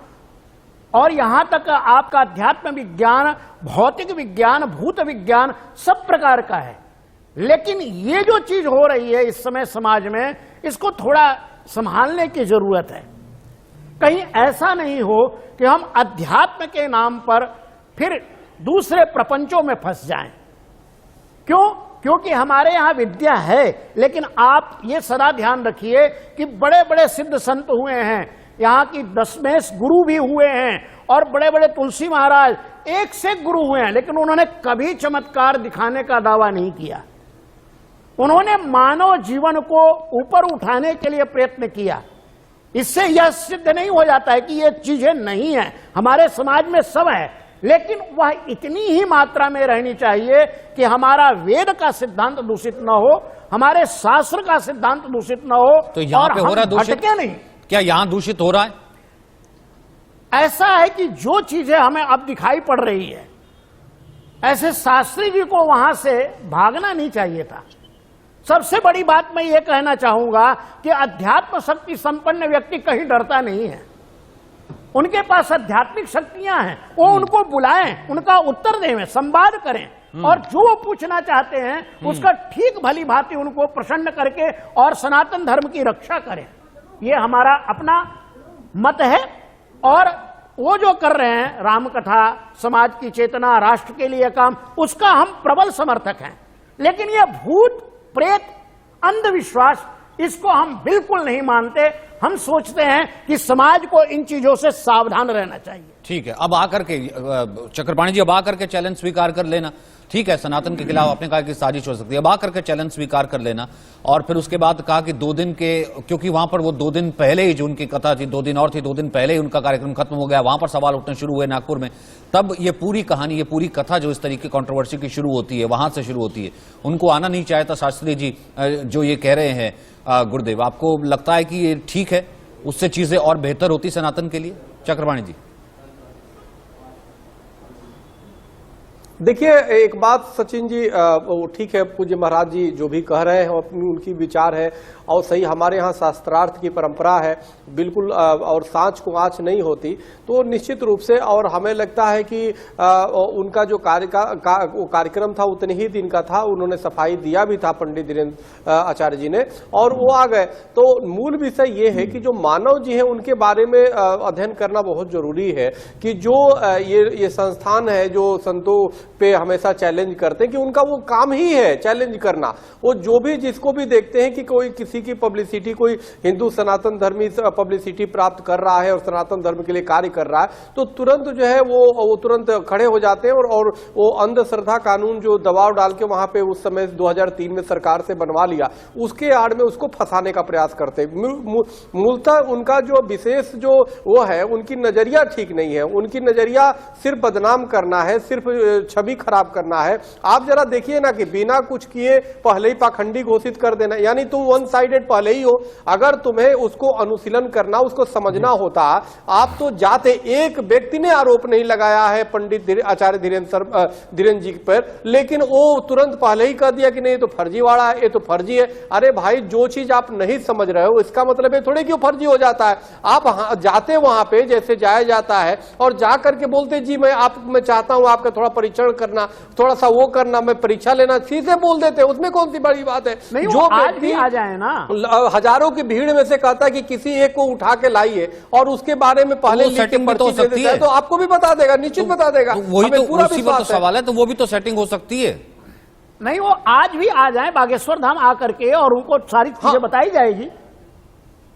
और यहां तक आपका अध्यात्म विज्ञान, भौतिक विज्ञान, भूत विज्ञान सब प्रकार का है। लेकिन ये जो चीज हो रही है इस समय समाज में, इसको थोड़ा संभालने की जरूरत है। कहीं ऐसा नहीं हो कि हम अध्यात्म के नाम पर फिर दूसरे प्रपंचों में फंस जाएं। क्यों? क्योंकि हमारे यहां विद्या है, लेकिन आप ये सदा ध्यान रखिए कि बड़े बड़े सिद्ध संत हुए हैं, यहाँ की दशमेश गुरु भी हुए हैं, और बड़े बड़े तुलसी महाराज एक से गुरु हुए हैं, लेकिन उन्होंने कभी चमत्कार दिखाने का दावा नहीं किया। उन्होंने मानव जीवन को ऊपर उठाने के लिए प्रयत्न किया। इससे यह सिद्ध नहीं हो जाता है कि ये चीजें नहीं है, हमारे समाज में सब है, लेकिन वह इतनी ही मात्रा में रहनी चाहिए कि हमारा वेद का सिद्धांत दूषित न हो, हमारे शास्त्र का सिद्धांत दूषित न हो, तो यहाँ पे हो रहा दूषित नहीं। क्या यहां दूषित हो रहा है? ऐसा है कि जो चीजें हमें अब दिखाई पड़ रही है, ऐसे शास्त्री जी को वहां से भागना नहीं चाहिए था। सबसे बड़ी बात मैं ये कहना चाहूंगा कि अध्यात्म शक्ति संपन्न व्यक्ति कहीं डरता नहीं है। उनके पास आध्यात्मिक शक्तियां हैं, वो उनको बुलाएं, उनका उत्तर दें, संवाद करें, और जो वो पूछना चाहते हैं उसका ठीक भली भांति उनको प्रसन्न करके और सनातन धर्म की रक्षा करें। ये हमारा अपना मत है, और वो जो कर रहे हैं राम कथा, समाज की चेतना, राष्ट्र के लिए काम, उसका हम प्रबल समर्थक हैं। लेकिन ये भूत प्रेत अंधविश्वास, इसको हम बिल्कुल नहीं मानते। हम सोचते हैं कि समाज को इन चीजों से सावधान रहना चाहिए। ठीक है, अब आकर के चक्रपाणी जी, अब आकर के चैलेंज स्वीकार कर लेना। ठीक है, सनातन के खिलाफ आपने कहा कि साजिश हो सकती है, अब आकर के चैलेंज स्वीकार कर लेना। और फिर उसके बाद कहा कि 2 दिन के, क्योंकि वहां पर वो 2 दिन पहले ही जो उनकी कथा थी, 2 दिन और थी, 2 दिन पहले ही उनका कार्यक्रम खत्म हो गया, वहां पर सवाल उठने शुरू हुए नागपुर में। तब ये पूरी कहानी, ये पूरी कथा जो इस तरीके कंट्रोवर्सी की शुरू होती है, वहां से शुरू होती है। उनको आना नहीं चाहता शास्त्री जी जो ये कह रहे हैं। गुरुदेव, आपको लगता है कि ये ठीक है, उससे चीजें और बेहतर होती सनातन के लिए? चक्रपाणी जी। देखिए, एक बात सचिन जी, वो ठीक है, पूज्य महाराज जी जो भी कह रहे हैं अपनी उनकी विचार है, और सही, हमारे यहाँ शास्त्रार्थ की परंपरा है बिल्कुल, और सांच को आँच नहीं होती, तो निश्चित रूप से। और हमें लगता है कि उनका जो कार्यक्रम था उतने ही दिन का था, उन्होंने सफाई दिया भी था पंडित धीरेन्द्र आचार्य जी ने, और वो आ गए। तो मूल विषय ये है कि जो मानव जी हैं उनके बारे में अध्ययन करना बहुत जरूरी है, कि जो ये संस्थान है जो संतों पे हमेशा चैलेंज करते हैं कि उनका वो काम ही है चैलेंज करना। वो जो भी जिसको भी देखते हैं कि कोई किसी की पब्लिसिटी, कोई हिंदू सनातन धर्मी पब्लिसिटी प्राप्त कर रहा है और सनातन धर्म के लिए कार्य कर रहा है, तो तुरंत जो है वो तुरंत खड़े हो जाते हैं और वो अंधश्रद्धा कानून जो दबाव डाल के वहां पे उस समय 2003 में सरकार से बनवा लिया, उसके आड़ में उसको फंसाने का प्रयास करते हैं। मूलतः उनका जो विशेष जो वो है, उनकी नजरिया ठीक नहीं है। उनकी नजरिया सिर्फ बदनाम करना है, सिर्फ छवि खराब करना है। आप जरा देखिए ना कि बिना कुछ किए पहले ही पाखंडी घोषित कर देना, यानी तुम वन साइडेड पहले ही हो। अगर तुम्हें उसको अनुशीलन करना, उसको समझना होता, आप तो जाते। एक व्यक्ति ने आरोप नहीं लगाया है पंडित आचार्य धीरेन्द्र जी पर, लेकिन वो तुरंत पहले ही कह दिया कि नहीं ये तो फर्जीवाड़ा है, ये तो फर्जी है। अरे भाई, जो चीज आप नहीं समझ रहे हो इसका मतलब है थोड़े क्यों फर्जी हो जाता है। आप जाते वहां पे जैसे जाया जाता है और जा करके बोलते जी मैं चाहता हूं आपका थोड़ा परीक्षण करना, थोड़ा सा वो करना, मैं परीक्षा लेना, सीधे बोल देते हैं। उसमें कौन सी बड़ी बात है? जो आज भी आ जाए ना, हजारों की भीड़ में से कहता है कि किसी एक को उठा के लाइए और उसके बारे में पहले सेटिंग भी तो हो सकती है, तो आपको भी बता देगा, निश्चित बता देगा। वही तो उसी पर तो सवाल है, तो वो भी तो सेटिंग हो सकती है। नहीं, वो आज भी आ जाए बागेश्वर धाम आकर के और उनको सारी चीजें बताई जाएगी।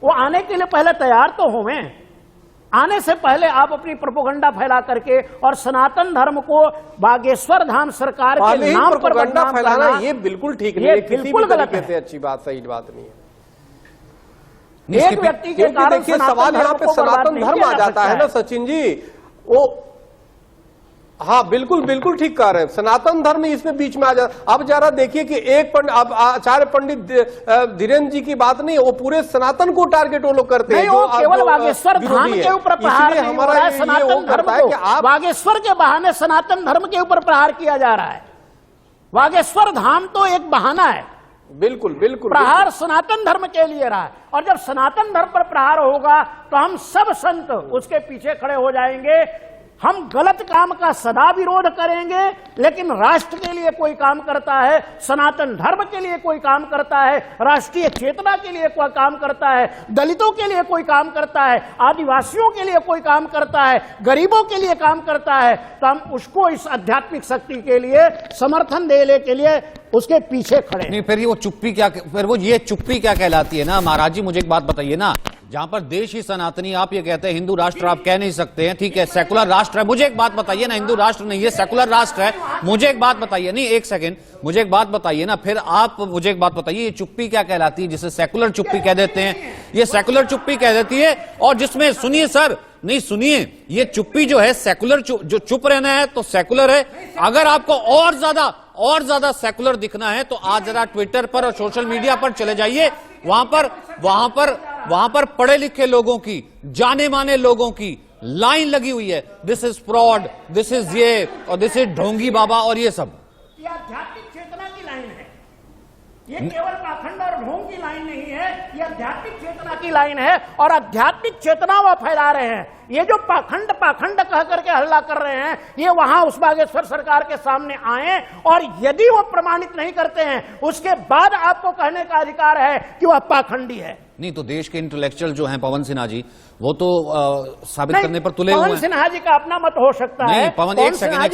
वो आने के लिए पहले तैयार तो होवें। आने से पहले आप अपनी प्रोपेगेंडा फैला करके और सनातन धर्म को बागेश्वर धाम सरकार के नाम पर बदनाम फैलाना, ये बिल्कुल ठीक नहीं है, बिल्कुल गलत है। अच्छी बात, सही बात नहीं है। एक व्यक्ति के कारण देखिए सवाल यहाँ पे सनातन धर्म आ जाता है ना सचिन जी। वो हाँ बिल्कुल बिल्कुल ठीक कह रहे हैं, सनातन धर्म इसमें बीच में आ जाता। अब जरा देखिए कि एक अब आचार्य पंडित धीरेन्द्र जी की बात नहीं है, वो पूरे सनातन को टारगेट वो लोग करते हैं। वो केवल बागेश्वर धाम के ऊपर प्रहार नहीं हो रहा है, सनातन धर्म को बागेश्वर के बहाने सनातन धर्म के ऊपर प्रहार किया जा रहा है। बागेश्वर धाम तो एक बहाना है, बिल्कुल बिल्कुल प्रहार सनातन धर्म के लिए रहा है। और जब सनातन धर्म पर प्रहार होगा तो हम सब संत उसके पीछे खड़े हो जाएंगे। हम गलत काम का सदा विरोध करेंगे, लेकिन राष्ट्र के लिए कोई काम करता है, सनातन धर्म के लिए कोई काम करता है, राष्ट्रीय चेतना के लिए कोई काम करता है, दलितों के लिए कोई काम करता है, आदिवासियों के लिए कोई काम करता है, गरीबों के लिए काम करता है, तो हम उसको इस आध्यात्मिक शक्ति के लिए समर्थन देने के लिए उसके पीछे खड़े। नहीं, फिर ये चुप्पी क्या कहलाती है ना महाराज जी? मुझे एक बात बताइए ना, जहां पर देश ही सनातनी, आप ये कहते हैं हिंदू राष्ट्र आप कह नहीं सकते हैं, ठीक है, सेकुलर राष्ट्र है। मुझे एक बात बताइए ना, हिंदू राष्ट्र नहीं है, सेकुलर राष्ट्र है। मुझे एक बात बताइए, नहीं एक सेकंड, मुझे एक बात बताइए ना, फिर आप मुझे एक बात बताइए, ये चुप्पी क्या कहलाती है जिसे सेकुलर चुप्पी कह देते हैं? ये सेकुलर चुप्पी कह देती है। और जिसमें सुनिए सर, नहीं सुनिए, ये चुप्पी जो है सेकुलर जो चुप रहना है तो सेकुलर है। अगर आपको और ज्यादा सेकुलर दिखना है तो आज जरा ट्विटर पर और सोशल मीडिया पर चले जाइए। वहां पर पढ़े लिखे लोगों की, जाने माने लोगों की लाइन लगी हुई है, this is fraud, this is ये और दिस इज ढोंगी बाबा और ये सब। ये आध्यात्मिक चेतना की लाइन है, ये केवल पाखंड और ढोंग की लाइन नहीं है, ये आध्यात्मिक चेतना की लाइन है। और आध्यात्मिक चेतना वो फैला रहे हैं। ये जो पाखंड कह करके हल्ला कर रहे हैं, ये वहां उस बागेश्वर सरकार के सामने आए और यदि वो प्रमाणित नहीं करते हैं उसके बाद आपको कहने का अधिकार है कि वह पाखंडी है। नहीं तो देश के इंटेलेक्चुअल जो हैं पवन सिन्हा जी, वो तो साबित करने पर तुले हुए हैं। पवन सिन्हा जी का अपना मत हो सकता है। पवन एक सेकंड मैं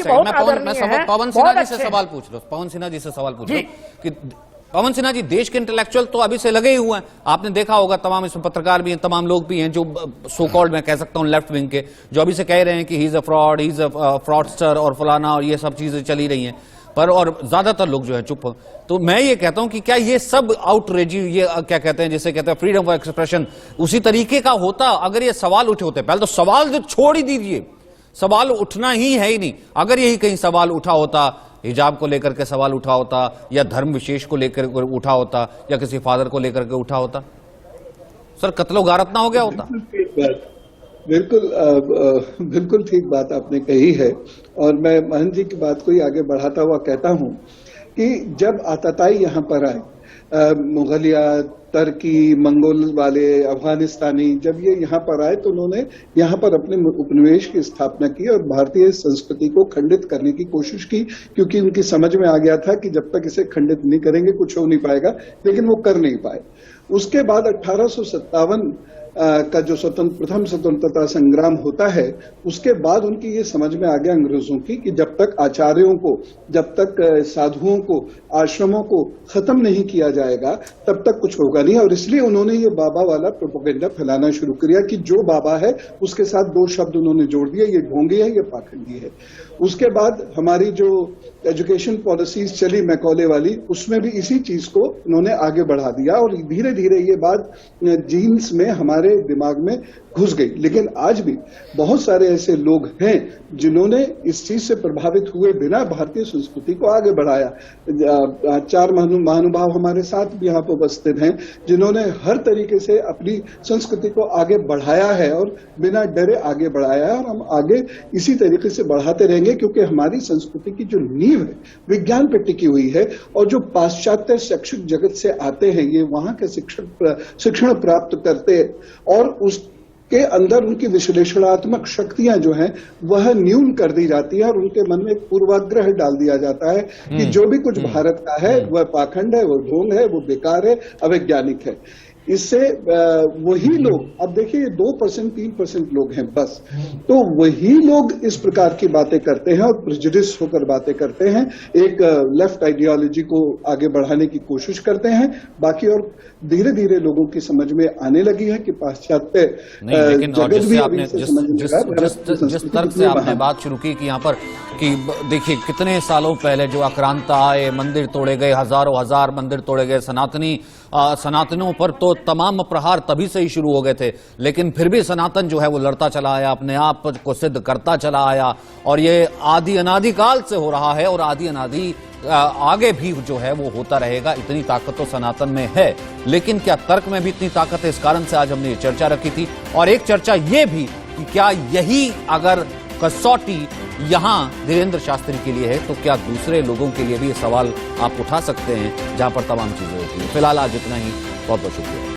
पवन सिन्हा जी से सवाल पूछ रहा हूं, पवन सिन्हा जी से सवाल पूछ रहा हूं कि पवन सिन्हा जी, देश के इंटेलेक्चुअल तो अभी से लगे ही हुए हैं। आपने देखा होगा तमाम इसमें पत्रकार भी हैं, तमाम लोग भी हैं जो सो कॉल्ड मैं कह सकता हूं लेफ्ट विंग के, जो अभी से कह रहे हैं कि he is a fraud, he is a fraudster और फलाना और ये सब चीजें चली रही हैं। पर और ज्यादातर लोग जो है चुप। तो मैं ये कहता हूं कि क्या ये सब आउटरेजी, ये क्या कहते हैं, जिसे कहते हैं फ्रीडम ऑफ एक्सप्रेशन, उसी तरीके का होता अगर ये सवाल उठे होते? पहले तो सवाल जो छोड़ ही दीजिए, सवाल उठना ही है ही नहीं। अगर यही कहीं सवाल उठा होता, हिजाब को लेकर के सवाल उठा होता, या धर्म विशेष को लेकर उठा होता, या किसी फादर को लेकर के उठा होता, सर कत्लो गारत ना हो गया होता। बिल्कुल ठीक बात आपने कही है। और मैं महंत जी की बात को ही आगे बढ़ाता हुआ कहता हूं कि जब आतताई यहाँ पर आए, मुगलिया, तुर्की, मंगोल वाले, अफगानिस्तानी, जब ये यहाँ पर आए तो उन्होंने यहाँ पर अपने उपनिवेश की स्थापना की और भारतीय संस्कृति को खंडित करने की कोशिश की, क्योंकि उनकी समझ में आ गया था कि जब तक इसे खंडित नहीं करेंगे कुछ हो नहीं पाएगा, लेकिन वो कर नहीं पाए। उसके बाद 1857 का जो प्रथम स्वतंत्रता संग्राम होता है, उसके बाद उनकी ये समझ में आ गया अंग्रेजों की कि जब तक आचार्यों को, जब तक साधुओं को, आश्रमों को खत्म नहीं किया जाएगा तब तक कुछ होगा नहीं। और इसलिए उन्होंने ये बाबा वाला प्रोपेगेंडा फैलाना शुरू किया कि जो बाबा है उसके साथ दो शब्द उन्होंने जोड़ दिए, ये ढोंगी है, ये पाखंडी है। उसके बाद हमारी जो एजुकेशन पॉलिसीज चली मैकॉले वाली, उसमें भी इसी चीज को उन्होंने आगे बढ़ा दिया और धीरे धीरे ये बात जीन्स में, हमारे दिमाग में घुस गई। लेकिन आज भी बहुत सारे ऐसे लोग हैं जिन्होंने इस चीज से प्रभावित हुए बिना भारतीय संस्कृति को आगे बढ़ाया। 4 महानुभाव हमारे साथ भी यहाँ पर उपस्थित हैं जिन्होंने हर तरीके से अपनी संस्कृति को आगे बढ़ाया है और बिना डरे आगे बढ़ाया है, और हम आगे इसी तरीके से बढ़ाते रहेंगे क्योंकि हमारी संस्कृति की जो नींव है विज्ञान पर टिकी हुई है। और जो पाश्चात्य शैक्षिक जगत से आते हैं, ये वहां के शिक्षण प्राप्त करते हैं और उसके अंदर उनकी विश्लेषणात्मक शक्तियां जो हैं वह न्यून कर दी जाती है और उनके मन में एक पूर्वाग्रह डाल दिया जाता है कि जो भी कुछ भारत का है वह पाखंड है, वह ढोंग है, वो बेकार है, अवैज्ञानिक है। इससे वही लोग, अब देखिए 2% 3% लोग हैं बस, तो वही लोग इस प्रकार की बातें करते हैं और प्रेजुडिस होकर बातें करते हैं, एक लेफ्ट आइडियोलॉजी को आगे बढ़ाने की कोशिश करते हैं। बाकी और धीरे धीरे लोगों की समझ में आने लगी है कि पाश्चात्य जगत भी अभी से समझने लगा। जिस तर्क से आपने बात शुरू की कि यहाँ पर कि देखिए कितने सालों पहले जो आक्रांता आए, मंदिर तोड़े गए, हजारों हजार मंदिर तोड़े गए, सनातनियों पर तो तमाम प्रहार तभी से ही शुरू हो गए थे, लेकिन फिर भी सनातन जो है वो लड़ता चला आया, अपने आप को सिद्ध करता चला आया और ये आदि अनादि काल से हो रहा है और आदि अनादि आगे भी जो है वो होता रहेगा। इतनी ताकत तो सनातन में है, लेकिन क्या तर्क में भी इतनी ताकत है? इस कारण से आज हमने ये चर्चा रखी थी। और एक चर्चा ये भी कि क्या यही अगर कसौटी यहां धीरेन्द्र शास्त्री के लिए है तो क्या दूसरे लोगों के लिए भी ये सवाल आप उठा सकते हैं जहां पर तमाम चीजें होती हैं। फिलहाल आज इतना ही, बहुत बहुत शुक्रिया।